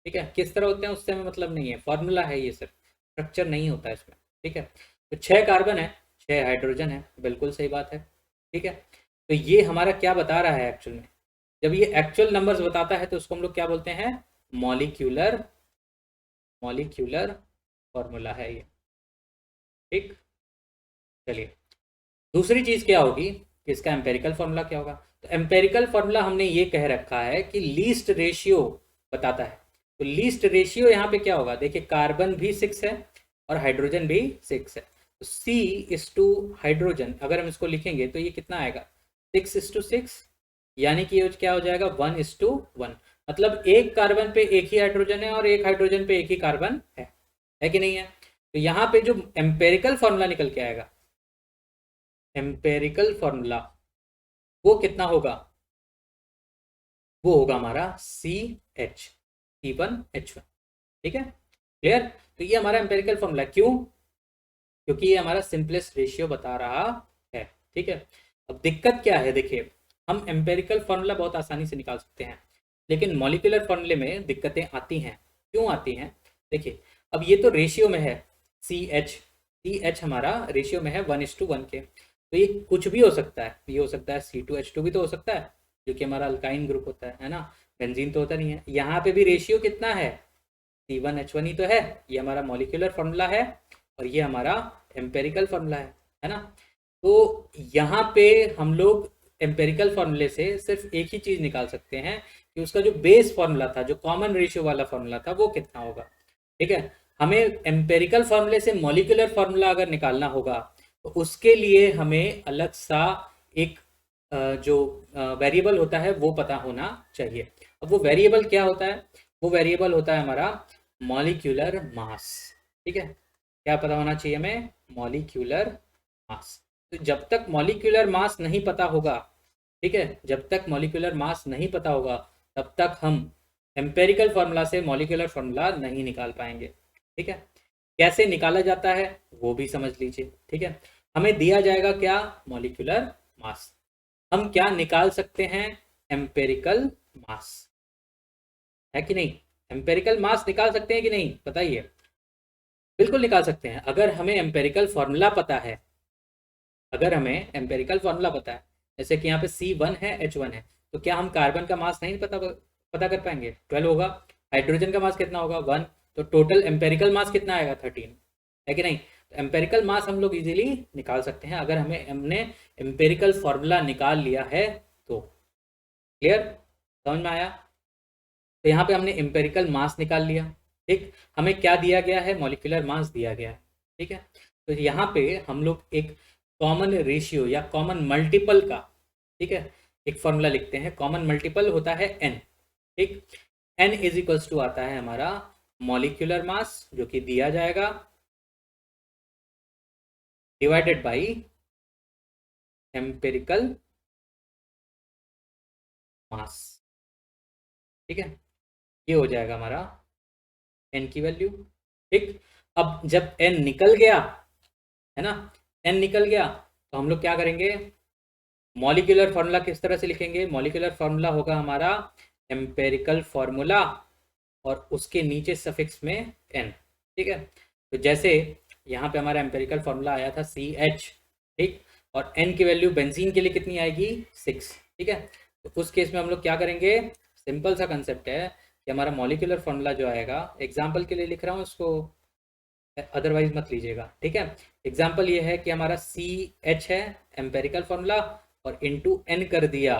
Speaker 1: ठीक है, किस तरह होते हैं उससे हमें मतलब नहीं है, फॉर्मूला है ये, सिर्फ स्ट्रक्चर नहीं होता है इसमें। ठीक है, तो 6 कार्बन है, 6 हाइड्रोजन है, बिल्कुल सही बात है। ठीक है, तो ये हमारा क्या बता रहा है एक्चुअल में, जब ये एक्चुअल नंबर्स बताता है तो उसको हम लोग क्या बोलते हैं, मॉलिक्यूलर फॉर्मूला है ये। ठीक, चलिए दूसरी चीज क्या होगी कि इसका एम्पेरिकल फॉर्मूला क्या होगा। तो एम्पेरिकल फॉर्मूला हमने ये कह रखा है कि लीस्ट रेशियो बताता है। तो लीस्ट रेशियो यहाँ पे क्या होगा, देखिए कार्बन भी 6 है और हाइड्रोजन भी 6 है, तो C/2 हाइड्रोजन अगर हम इसको लिखेंगे तो ये कितना आएगा, 6/6, यानी कि ये क्या हो जाएगा 1/1। मतलब एक कार्बन पे एक ही हाइड्रोजन है और एक हाइड्रोजन पे एक ही कार्बन है कि नहीं है। तो यहाँ पे जो एम्पेरिकल फॉर्मूला निकल के आएगा, एम्पेरिकल फॉर्मूला वो कितना होगा, वो होगा हमारा C1H1। ठीक है, क्लियर। तो ये हमारा एम्पेरिकल फॉर्मूला, क्यों, क्योंकि ये हमारा सिंपलेस्ट रेशियो बता रहा है। ठीक है, अब दिक्कत क्या है, देखिए हम एम्पेरिकल फॉर्मूला बहुत आसानी से निकाल सकते हैं, लेकिन मॉलिक्यूलर फॉर्मूले में दिक्कतें आती हैं। क्यों आती हैं, देखिए अब ये तो रेशियो में है, सी एच हमारा रेशियो में है 1:1 के, तो ये कुछ भी हो सकता है, ये हो सकता है C2H2 भी तो हो सकता है, जो कि हमारा अल्काइन ग्रुप होता है ना, बेंजीन तो होता नहीं है। यहाँ पे भी रेशियो कितना है, C1H1 ही तो है, ये हमारा मॉलिक्यूलर फॉर्मूला है और ये हमारा एम्पेरिकल फॉर्मूला है ना। तो यहाँ पे हम लोग एम्पेरिकल फॉर्मूले से सिर्फ एक ही चीज निकाल सकते हैं कि उसका जो बेस फॉर्मूला था, जो कॉमन रेशियो वाला फॉर्मूला था, वो कितना होगा। ठीक है, हमें एम्पेरिकल फॉर्मूले से मॉलिक्यूलर फॉर्मूला अगर निकालना होगा तो उसके लिए हमें अलग सा एक जो वेरिएबल होता है वो पता होना चाहिए। अब वो वेरिएबल क्या होता है, वो वेरिएबल होता है हमारा मॉलिक्यूलर मास। ठीक है, क्या पता होना चाहिए हमें, मॉलिक्यूलर मास। तो जब तक मॉलिक्यूलर मास नहीं पता होगा ठीक है, जब तक मॉलिक्यूलर मास नहीं पता होगा तब तक हम एम्पेरिकल फार्मूला से मॉलिक्यूलर फार्मूला नहीं निकाल पाएंगे। ठीक है, कैसे निकाला जाता है वो भी समझ लीजिए। ठीक है, हमें दिया जाएगा क्या, मॉलिक्यूलर मास। हम क्या निकाल सकते हैं, एम्पेरिकल मास, है कि नहीं? एम्पेरिकल मास निकाल सकते हैं कि नहीं, बताइए। बिल्कुल निकाल सकते हैं, अगर हमें एम्पेरिकल फॉर्मूला पता है। अगर हमें एम्पेरिकल फॉर्मूला पता है, जैसे कि यहाँ पे C1 है, H1 है, तो क्या हम कार्बन का मास नहीं पता कर पाएंगे? 12 होगा। हाइड्रोजन का मास कितना होगा, 1। तो टोटल एम्पेरिकल मास कितना आएगा, 13, है कि नहीं? तो एम्पेरिकल मास हम लोग इजीली निकाल सकते हैं अगर हमने एम्पेरिकल फॉर्मूला निकाल लिया है तो। क्लियर, समझ में आया? तो यहाँ पे हमने एम्पेरिकल मास निकाल लिया। ठीक, हमें क्या दिया गया है, मॉलिक्यूलर मास दिया गया है। ठीक है, तो यहाँ पे हम लोग एक कॉमन रेशियो या कॉमन मल्टीपल का, ठीक है, एक फॉर्मूला लिखते हैं। कॉमन मल्टीपल होता है n। ठीक, n इज इक्वल्स टू आता है हमारा मॉलिक्यूलर मास जो कि दिया जाएगा डिवाइडेड बाई एम्पेरिकल मास। ठीक है, ये हो जाएगा हमारा n की वैल्यू। ठीक, अब जब n निकल गया है ना, n निकल गया तो हम लोग क्या करेंगे, मॉलिक्यूलर फार्मूला किस तरह से लिखेंगे, मॉलिक्यूलर फार्मूला होगा हमारा एम्पेरिकल फार्मूला और उसके नीचे सफिक्स में n। ठीक है, तो जैसे यहाँ पे हमारा एम्पेरिकल फार्मूला आया था CH। ठीक, और n की वैल्यू बेंजीन के लिए कितनी आएगी, 6। ठीक है, तो उस केस में हम लोग क्या करेंगे, सिंपल सा कंसेप्ट है कि हमारा मॉलिक्यूलर फार्मूला जो आएगा, एग्जाम्पल के लिए लिख रहा हूँ इसको, अदरवाइज मत लीजिएगा। ठीक है, एग्जाम्पल ये है कि हमारा CH है एम्पेरिकल फार्मूला और इंटू n कर दिया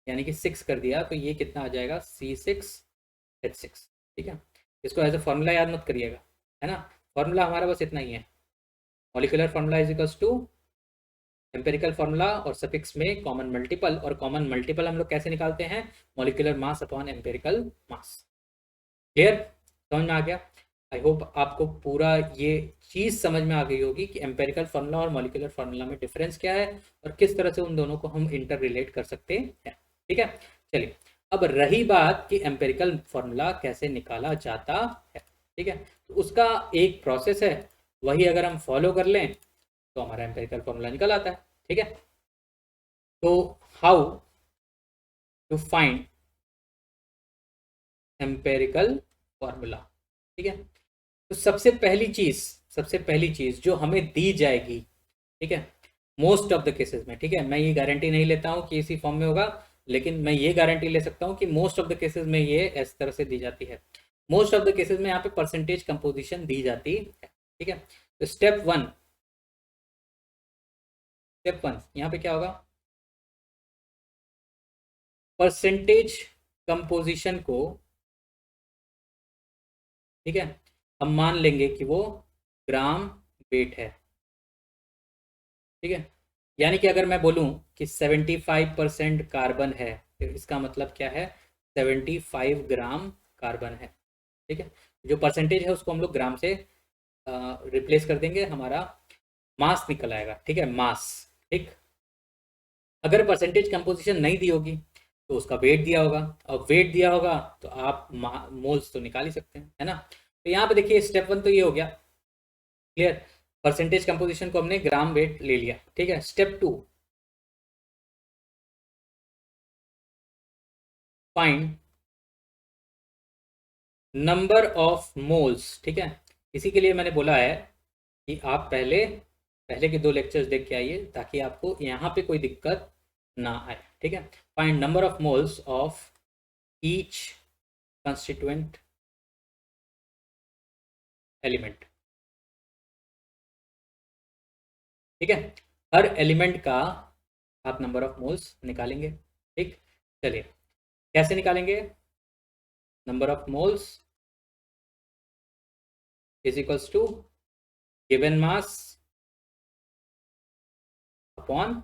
Speaker 1: यानी कि 6 कर दिया, तो ये कितना आ जाएगा, C6H6। ठीक है, इसको एज ए फॉर्मूला याद मत करिएगा, है ना। फॉर्मूला हमारा बस इतना ही है, molecular formula is equals to empirical formula और सफिक्स में कॉमन मल्टीपल। और कॉमन मल्टीपल हम लोग कैसे निकालते हैं, molecular mass upon empirical mass. Clear, समझ में आ गया? आई होप आपको पूरा ये चीज़ समझ में आ गई होगी कि एम्पेरिकल फार्मूला और मॉलिक्यूलर फार्मूला में डिफरेंस क्या है और किस तरह से उन दोनों को हम इंटर रिलेट कर सकते हैं। ठीक है, चलिए अब रही बात कि एम्पेरिकल फार्मूला कैसे निकाला जाता है। ठीक है, तो उसका एक प्रोसेस है, वही अगर हम फॉलो कर लें तो हमारा एम्पेरिकल फार्मूला निकल आता है। ठीक है, तो how to find empirical formula. ठीक है, तो सबसे पहली चीज जो हमें दी जाएगी, ठीक है, मोस्ट ऑफ द केसेस में, ठीक है, मैं ये गारंटी नहीं लेता हूँ कि इसी फॉर्म में होगा, लेकिन मैं ये गारंटी ले सकता हूँ कि मोस्ट ऑफ द केसेस में ये इस तरह से दी जाती है। मोस्ट ऑफ द केसेस में यहाँ पे परसेंटेज कंपोजिशन दी जाती है। ठीक है, तो स्टेप वन यहाँ पे क्या होगा, परसेंटेज कंपोजिशन को, ठीक है, हम मान लेंगे कि वो ग्राम वेट है। ठीक है, यानी कि अगर मैं बोलूं कि 75% कार्बन है, तो इसका मतलब क्या है, 75 ग्राम कार्बन है। ठीक है, जो परसेंटेज है उसको हम लोग ग्राम से रिप्लेस कर देंगे, हमारा मास निकल आएगा। ठीक है, मास। ठीक, अगर परसेंटेज कंपोजिशन नहीं दी होगी तो उसका वेट दिया होगा, और वेट दिया होगा तो आप मोल्स तो निकाल ही सकते हैं, है ना। तो यहाँ पे देखिए स्टेप वन तो ये हो गया, क्लियर, परसेंटेज कंपोजिशन को हमने ग्राम वेट ले लिया। ठीक है, step two, find number of moles. ठीक है, इसी के लिए मैंने बोला है कि आप पहले पहले के 2 लेक्चर्स देख के आइए ताकि आपको यहाँ पे कोई दिक्कत ना आए। ठीक है, find number of moles of each constituent element. ठीक है, हर एलिमेंट का आप नंबर ऑफ मोल्स निकालेंगे। ठीक, चलिए कैसे निकालेंगे, number of moles is equals to given mass upon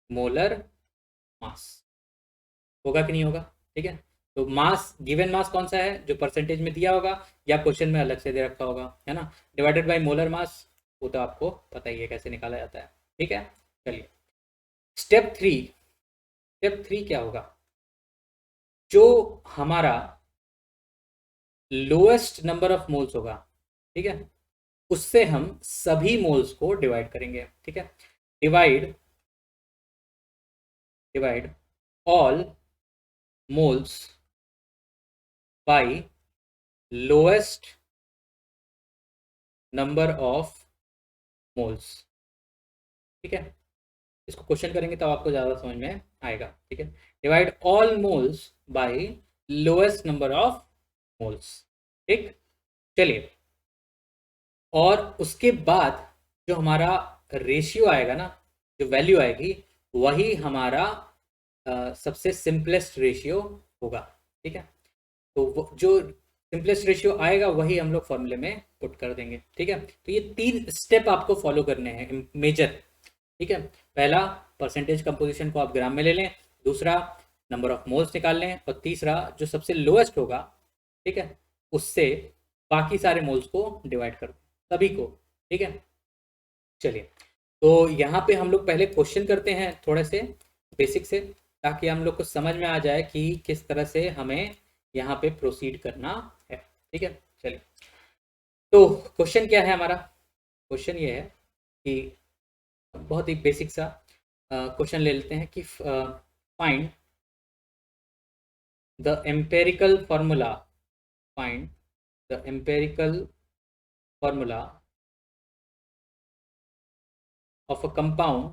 Speaker 1: molar mass. होगा कि नहीं होगा? ठीक है, तो मास, गिवन मास कौन सा है, जो परसेंटेज में दिया होगा या क्वेश्चन में अलग से दे रखा होगा, है ना, डिवाइडेड बाय मोलर मास, वो तो आपको पता ही है कैसे निकाला जाता है। ठीक है, चलिए स्टेप 3, स्टेप 3 क्या होगा, जो हमारा लोएस्ट नंबर ऑफ मोल्स होगा, ठीक है, उससे हम सभी मोल्स को डिवाइड करेंगे, ठीक है। Divide divide all moles bye lowest number of moles, ठीक है। इसको क्वेश्चन करेंगे तब आपको ज़्यादा समझ में आएगा, ठीक है। Divide all moles bye lowest number of moles, ठीक। चलिए, और उसके बाद जो हमारा रेशियो आएगा ना, जो वैल्यू आएगी, वही हमारा सबसे सिंपलेस्ट रेशियो होगा, ठीक है। तो जो सिंपलेस्ट रेशियो आएगा वही हम लोग फॉर्मूले में पुट कर देंगे, ठीक है। तो ये 3 स्टेप आपको फॉलो करने हैं मेजर, ठीक है। पहला, परसेंटेज कंपोजिशन को आप ग्राम में ले लें, दूसरा नंबर ऑफ मोल्स निकाल लें, और तीसरा जो सबसे लोएस्ट होगा, ठीक है, उससे बाकी सारे मोल्स को डिवाइड कर दो, सभी को, ठीक है। चलिए, तो यहाँ पे हम लोग पहले क्वेश्चन करते हैं थोड़े से बेसिक से, ताकि हम लोग को समझ में आ जाए कि किस तरह से हमें यहाँ पे प्रोसीड करना है, ठीक है। चलिए, तो क्वेश्चन क्या है हमारा, क्वेश्चन ये है कि बहुत ही बेसिक सा क्वेश्चन ले लेते हैं कि find the empirical formula, find the empirical formula of a compound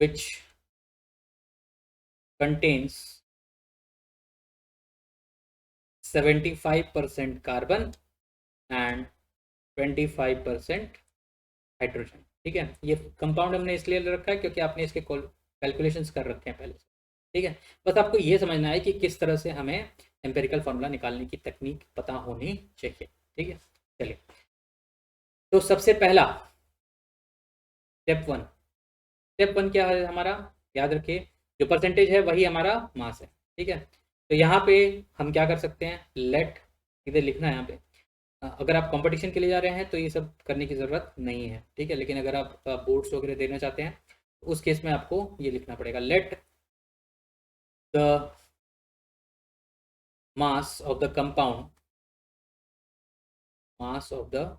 Speaker 1: which contains 75% carbon and 25% hydrogen, ठीक है। ये कंपाउंड हमने इसलिए रखा है क्योंकि आपने इसके कैलकुलेशंस कर रखे हैं पहले से, ठीक है। बस आपको ये समझना है कि किस तरह से हमें एम्पेरिकल फार्मूला निकालने की तकनीक पता होनी चाहिए, ठीक है। चलिए, तो सबसे पहला स्टेप वन क्या है हमारा, याद रखिए, जो परसेंटेज है वही हमारा मास है, ठीक है। तो यहाँ पे हम क्या कर सकते हैं, लेट, इधर लिखना है यहाँ पे, अगर आप कंपटीशन के लिए जा रहे हैं तो ये सब करने की ज़रूरत नहीं है, ठीक है। लेकिन अगर आप बोर्ड्स वगैरह देना चाहते हैं तो उस केस में आपको ये लिखना पड़ेगा, let the mass of the compound, mass of the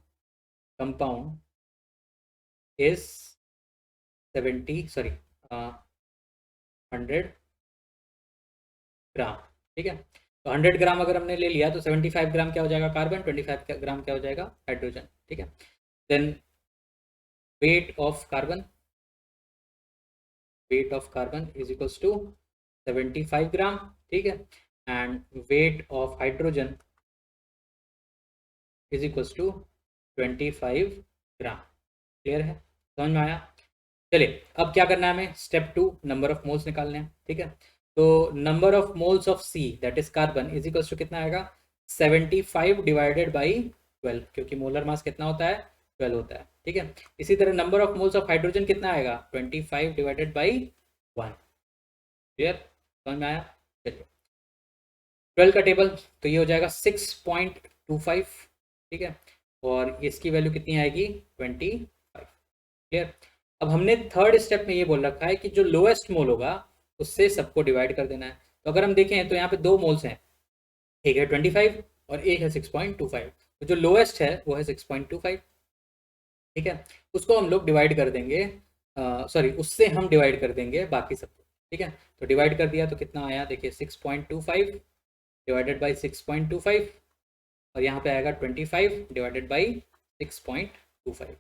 Speaker 1: compound is 100 ग्राम, ठीक है। तो 100 ग्राम अगर हमने ले लिया तो 75 ग्राम क्या हो जाएगा, कार्बन, 25 ग्राम क्या हो जाएगा, हाइड्रोजन, ठीक है। Then weight of carbon, weight of carbon is equals to 75 gram, ठीक है। And weight of hydrogen is equals to 25 gram. Clear है, समझ में आया। चलिए, अब क्या करना है हमें, स्टेप 2, नंबर ऑफ मोल्स निकालने हैं, ठीक है। तो number of moles of C that is carbon is equals to कितना आएगा, 75 डिवाइडेड बाई 12, क्योंकि मोलर मास कितना होता है, 12 होता है, ठीक है। इसी तरह number of moles of hydrogen कितना आएगा, 25 डिवाइडेड बाई 1। क्लियर, समझ में आया। चलिए, 12 का टेबल, तो ये हो जाएगा 6.25, ठीक है, और इसकी वैल्यू कितनी आएगी, 25। क्लियर। अब हमने थर्ड स्टेप में ये बोल रखा है कि जो लोएस्ट मोल होगा उससे सबको डिवाइड कर देना है। तो अगर हम देखें तो यहाँ पे 2 मोल्स हैं, एक है 25 और एक है 6.25। तो जो लोएस्ट है वो है 6.25, ठीक है। उसको हम लोग डिवाइड कर देंगे, सॉरी, उससे हम डिवाइड कर देंगे बाकी सबको, ठीक है। तो डिवाइड कर दिया तो कितना आया, देखिए 6.25 डिवाइडेड बाई 6.25, और यहाँ पे आएगा 25 डिवाइडेड बाई 6.25,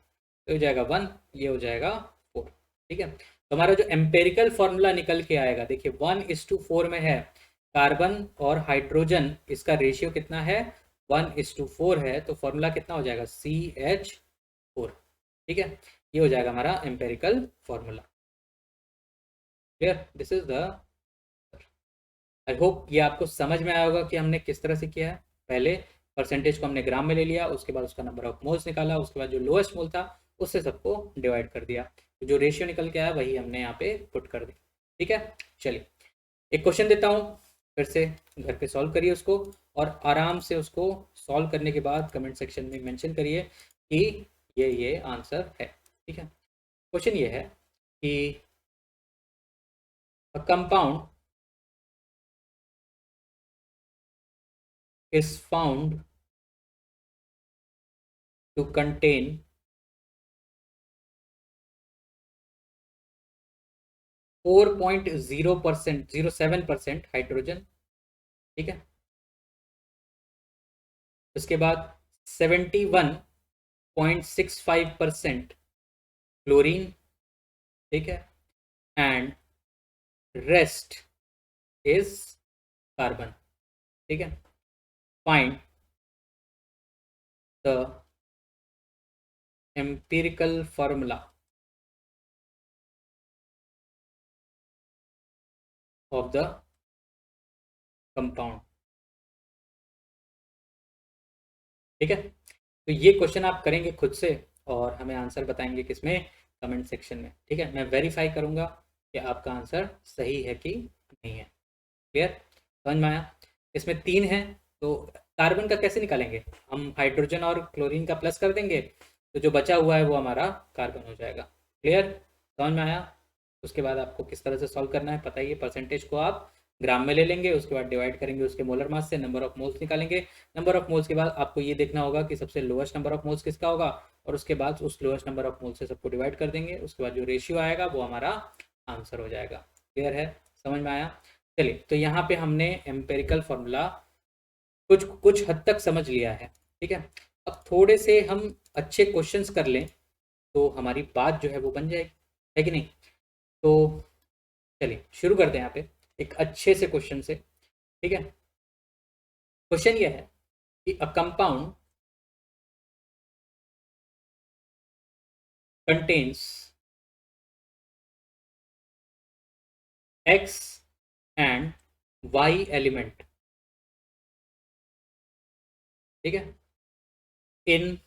Speaker 1: तो हो जाएगा 1, ये हो जाएगा 4, ठीक है। तो हमारा जो एम्पेरिकल फॉर्मूला निकल के आएगा, देखिए 1:4 में है, कार्बन और हाइड्रोजन इसका रेशियो कितना है, 1:4 है, तो फॉर्मूला कितना हो जाएगा, CH4, ठीक है। ये हो जाएगा हमारा empirical formula. Clear, this is the, I hope ये आपको समझ में आया होगा कि हमने किस तरह से किया है। पहले परसेंटेज को हमने ग्राम में ले लिया, उसके बाद उसका नंबर ऑफ मोल्स निकाला, उसके बाद जो लोएस्ट मोल था उससे सबको डिवाइड कर दिया, तो जो रेशियो निकल के आया वही हमने यहाँ पे पुट कर दिया, ठीक है। चलिए, एक क्वेश्चन देता हूँ, फिर से घर पे सॉल्व करिए उसको, और आराम से उसको सॉल्व करने के बाद कमेंट सेक्शन में मेंशन करिए कि ये आंसर है, ठीक है। क्वेश्चन ये है कि a compound is found to contain 4.0% 07% hydrogen, ठीक है। उसके बाद 71.65% क्लोरीन, ठीक है, एंड रेस्ट इज कार्बन, ठीक है। Find the empirical formula of the compound, ठीक है। तो ये क्वेश्चन आप करेंगे खुद से और हमें आंसर बताएंगे किसमें, कमेंट सेक्शन में, ठीक है। मैं वेरीफाई करूंगा कि आपका आंसर सही है कि नहीं है। क्लियर, समझ में आया। इसमें 3 है, तो कार्बन का कैसे निकालेंगे, हम हाइड्रोजन और क्लोरीन का प्लस कर देंगे, तो जो बचा हुआ है वो हमारा कार्बन हो जाएगा। क्लियर, समझ में आया। उसके बाद आपको किस तरह से सॉल्व करना है पता ही है। परसेंटेज को आप ग्राम में ले लेंगे, उसके बाद डिवाइड करेंगे उसके मोलर मास से, नंबर ऑफ मोल्स निकालेंगे। नंबर ऑफ मोल्स के बाद आपको ये देखना होगा कि सबसे लोएस्ट नंबर ऑफ मोल्स किसका होगा, और उसके बाद उस लोएस्ट नंबर ऑफ मोल्स से सबको डिवाइड कर देंगे। उसके बाद जो रेशियो आएगा वो हमारा आंसर हो जाएगा। क्लियर है, समझ में आया। चलिए, तो यहाँ पे हमने एम्पेरिकल फॉर्मूला कुछ कुछ हद तक समझ लिया है, ठीक है। अब थोड़े से हम अच्छे क्वेश्चंस कर लें तो हमारी बात जो है वो बन जाएगी, है कि नहीं। तो चलिए शुरू करते हैं यहाँ पे एक अच्छे से क्वेश्चन से, ठीक है। क्वेश्चन ये है कि a compound contains x and y element, ठीक है, in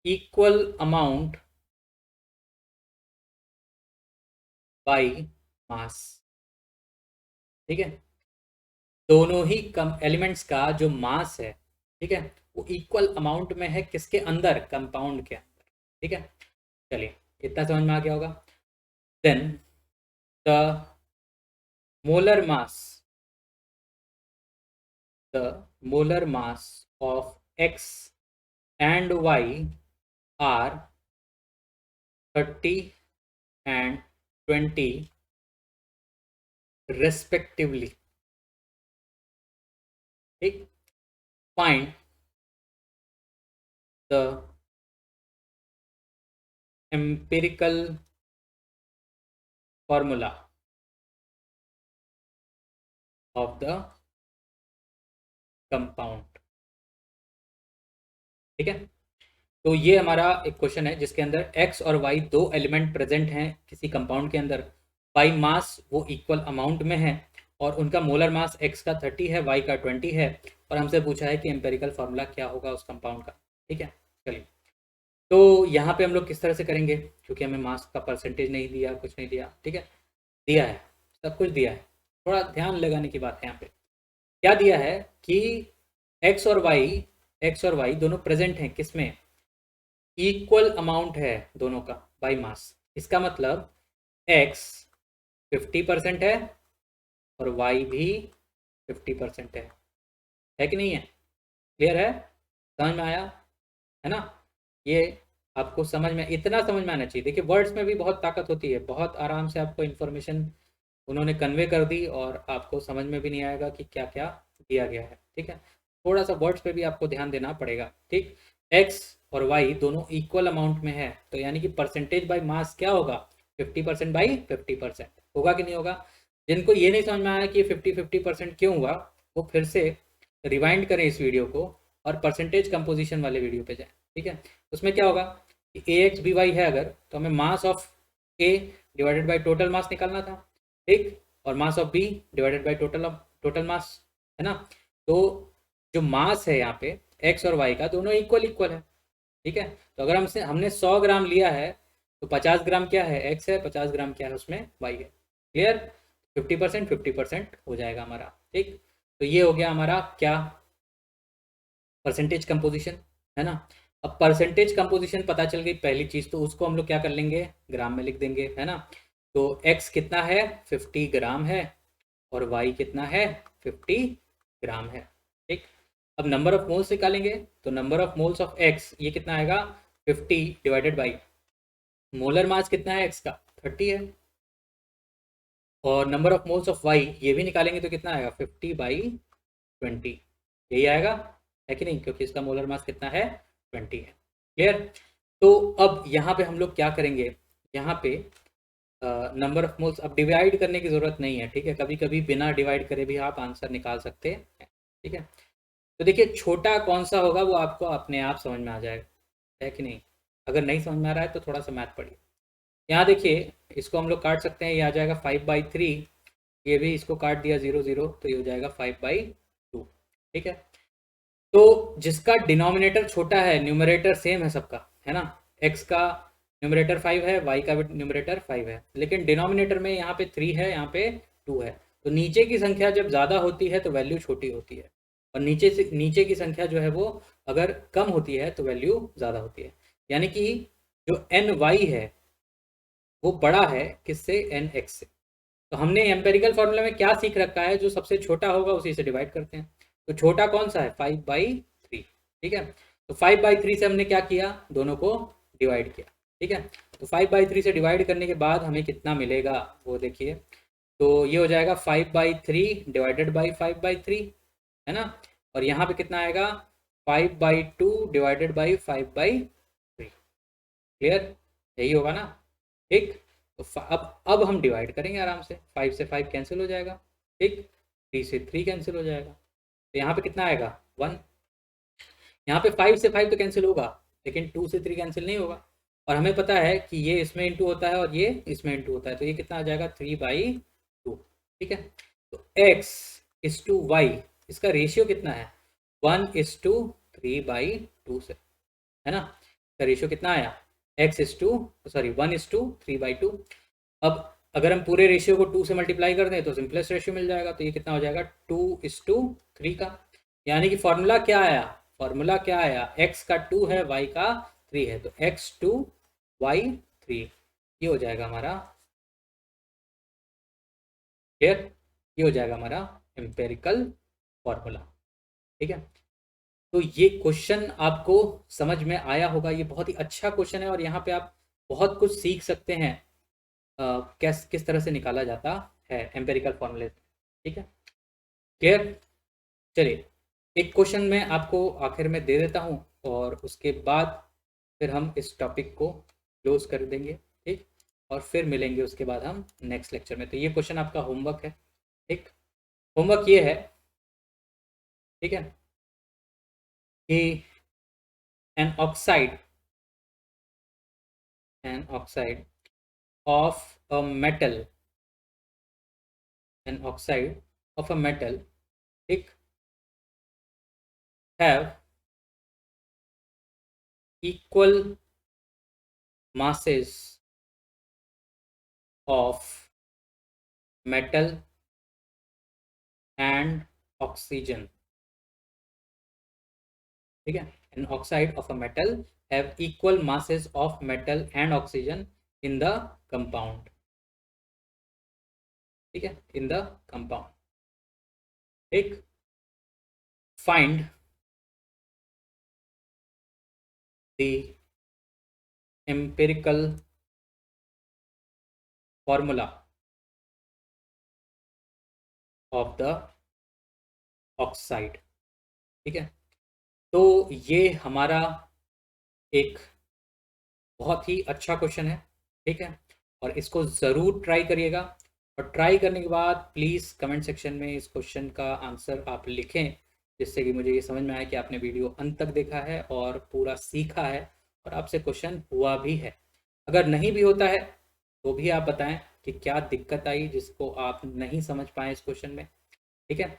Speaker 1: equal amount by mass, ठीक है। दोनों ही कम एलिमेंट्स का जो मास है, ठीक है, वो इक्वल अमाउंट में है किसके अंदर, कंपाउंड के अंदर, ठीक है। चलिए, इतना समझ में आ गया होगा। Then the molar mass, the molar mass of x and y are 30 and 20 respectively, ठीक। Find the empirical formula of the compound, ठीक है। तो ये हमारा एक क्वेश्चन है जिसके अंदर x और y दो एलिमेंट प्रेजेंट हैं किसी कंपाउंड के अंदर, बाई मास वो इक्वल अमाउंट में है, और उनका मोलर मास x का 30 है, y का 20 है, और हमसे पूछा है कि एम्पेरिकल फार्मूला क्या होगा उस कंपाउंड का, ठीक है। चलिए, तो यहाँ पे हम लोग किस तरह से करेंगे, क्योंकि हमें मास का परसेंटेज नहीं दिया, कुछ नहीं दिया, ठीक है। दिया है, सब कुछ दिया है, थोड़ा ध्यान लगाने की बात है यहाँ पे। क्या दिया है कि एक्स और वाई दोनों प्रेजेंट हैं किसमें, इक्वल अमाउंट है दोनों का बाई मास। इसका मतलब x 50% है और y भी 50% है कि नहीं है। क्लियर है, समझ में आया, है ना। ये आपको समझ में, इतना समझ में आना चाहिए। देखिए, वर्ड्स में भी बहुत ताकत होती है, बहुत आराम से आपको इन्फॉर्मेशन उन्होंने कन्वे कर दी और आपको समझ में भी नहीं आएगा कि क्या क्या दिया गया है, ठीक है। थोड़ा सा वर्ड्स पे भी आपको ध्यान देना पड़ेगा, ठीक। एक्स और वाई दोनों इक्वल अमाउंट में है, तो यानी कि परसेंटेज बाई मास क्या होगा, 50% बाई 50%, होगा कि नहीं होगा। जिनको ये नहीं समझ में आया कि 50-50% क्यों हुआ, वो फिर से रिवाइंड करें इस वीडियो को और परसेंटेज कंपोजिशन वाले वीडियो पे जाएं, ठीक है। उसमें क्या होगा कि ए एक्स बी वाई है अगर, तो हमें mass of A divided by total mass निकालना था, ठीक, और mass of B divided by total mass, है ना। तो जो मास है यहाँ पे एक्स और वाई का दोनों इक्वल इक्वल है, ठीक है। तो अगर हमने 100 ग्राम लिया है तो 50 ग्राम क्या है, एक्स है, 50 ग्राम क्या है उसमें, वाई है। क्लियर, 50% हो जाएगा हमारा, ठीक। तो ये हो गया हमारा क्या, परसेंटेज कंपोजिशन, है ना। अब परसेंटेज कंपोजिशन पता चल गई पहली चीज़, तो उसको हम लोग क्या कर लेंगे, ग्राम में लिख देंगे, है ना। तो x कितना है, 50 ग्राम है, और y कितना है, 50 ग्राम है। ठीक। अब नंबर ऑफ मोल्स निकालेंगे, तो number of moles of x ये कितना आएगा, 50 डिवाइडेड बाई मोलर मास कितना है x का, 30 है, और number of moles of y ये भी निकालेंगे तो कितना आएगा, 50/20, यही आएगा, है कि नहीं, क्योंकि इसका मोलर मास कितना है, 20 है। क्लियर। तो अब यहाँ पे हम लोग क्या करेंगे, यहाँ पे नंबर ऑफ मोल्स, अब डिवाइड करने की ज़रूरत नहीं है, ठीक है, कभी कभी बिना डिवाइड करे भी आप आंसर निकाल सकते हैं, ठीक है। तो देखिए छोटा कौन सा होगा वो आपको अपने आप समझ में आ जाएगा, है कि नहीं। अगर नहीं समझ में आ रहा है तो थोड़ा सा मैथ पढ़िए। यहाँ देखिए इसको हम लोग काट सकते हैं, ये आ जाएगा 5/3, ये भी इसको काट दिया 0 0, तो ये हो जाएगा 5/2, ठीक है। तो जिसका डिनोमिनेटर छोटा है, न्यूमरेटर सेम है सबका, है ना, x का न्यूमरेटर 5 है, y का भी न्यूमरेटर 5 है, लेकिन डिनोमिनेटर में यहाँ पे 3 है, यहाँ पे 2 है। तो नीचे की संख्या जब ज़्यादा होती है तो वैल्यू छोटी होती है, और नीचे की संख्या जो है वो अगर कम होती है तो वैल्यू ज़्यादा होती है। यानी कि जो एन वाई है वो बड़ा है किससे, एन एक्स से। तो हमने एम्पेरिकल फॉर्मूला में क्या सीख रखा है, जो सबसे छोटा होगा उसी से डिवाइड करते हैं। तो छोटा कौन सा है, 5/3, ठीक है। तो 5/3 से हमने क्या किया, दोनों को डिवाइड किया, ठीक है। तो 5/3 से डिवाइड करने के बाद हमें कितना मिलेगा वो देखिए, तो ये हो जाएगा 5/3 डिवाइडेड बाई 5/3, है ना, और यहाँ पे कितना आएगा, 5/2 डिवाइडेड बाई 5/3। क्लियर, यही होगा ना, ठीक। तो अब हम डिवाइड करेंगे आराम से, 5 से 5 कैंसिल हो जाएगा, ठीक, 3 से 3 कैंसिल हो जाएगा, तो यहाँ पे कितना आएगा, 1। यहाँ पे 5 से 5 तो कैंसिल होगा, लेकिन 2 से 3 कैंसिल नहीं होगा, और हमें पता है कि ये इसमें इंटू होता है और ये इसमें इंटू होता है, तो ये कितना आ जाएगा, 3/2, ठीक है। तो x/y इसका रेशियो कितना है, 1:3/2 से, है ना। इसका रेशियो कितना आया, सॉरी 1:3/2। अब अगर हम पूरे रेशियो को 2 से मल्टीप्लाई कर दें तो सिंपलेस्ट रेशियो मिल जाएगा, तो ये कितना हो जाएगा, 2:3 का। यानी कि फॉर्मूला क्या आया, x का 2 है, y का 3 है, तो x2 y3, ये हो जाएगा हमारा, क्लियर, ये हो जाएगा हमारा एम्पेरिकल फॉर्मूला, ठीक है। तो ये क्वेश्चन आपको समझ में आया होगा, ये बहुत ही अच्छा क्वेश्चन है, और यहाँ पे आप बहुत कुछ सीख सकते हैं, किस तरह से निकाला जाता है एम्पेरिकल फॉर्मूले, ठीक है, क्लियर। चलिए एक क्वेश्चन मैं आपको आखिर में दे देता हूँ, और उसके बाद फिर हम इस टॉपिक को क्लोज कर देंगे, ठीक, और फिर मिलेंगे उसके बाद हम नेक्स्ट लेक्चर में। तो ये क्वेश्चन आपका होमवर्क है, ठीक, होमवर्क ये है, ठीक है, कि an oxide of a metal an oxide of a metal, ठीक, have equal masses of metal and oxygen, ठीक है। an oxide of a metal have equal masses of metal and oxygen in the compound, ठीक है, in the compound, ठीक। find the empirical formula of the oxide, ठीक है। तो ये हमारा एक बहुत ही अच्छा क्वेश्चन है, ठीक है, और इसको ज़रूर ट्राई करिएगा, और ट्राई करने के बाद प्लीज़ कमेंट सेक्शन में इस क्वेश्चन का आंसर आप लिखें, जिससे कि मुझे ये समझ में आए कि आपने वीडियो अंत तक देखा है और पूरा सीखा है, और आपसे क्वेश्चन हुआ भी है। अगर नहीं भी होता है तो भी आप बताएं कि क्या दिक्कत आई जिसको आप नहीं समझ पाए इस क्वेश्चन में, ठीक है,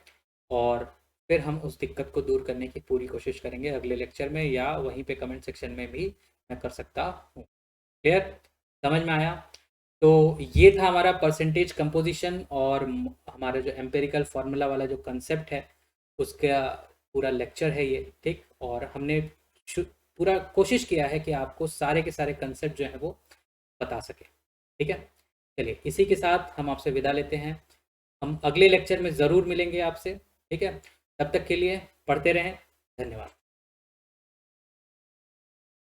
Speaker 1: और फिर हम उस दिक्कत को दूर करने की पूरी कोशिश करेंगे अगले लेक्चर में, या वहीं पे कमेंट सेक्शन में भी मैं कर सकता हूँ। क्लियर, समझ में आया। तो ये था हमारा परसेंटेज कंपोजिशन, और हमारा जो एम्पेरिकल फार्मूला वाला जो कंसेप्ट है उसका पूरा लेक्चर है ये, ठीक। और हमने पूरा कोशिश किया है कि आपको सारे के सारे कंसेप्ट जो हैं वो बता सके। ठीक है, चलिए इसी के साथ हम आपसे विदा लेते हैं। हम अगले लेक्चर में ज़रूर मिलेंगे आपसे। ठीक है, तब तक के लिए पढ़ते रहें। धन्यवाद।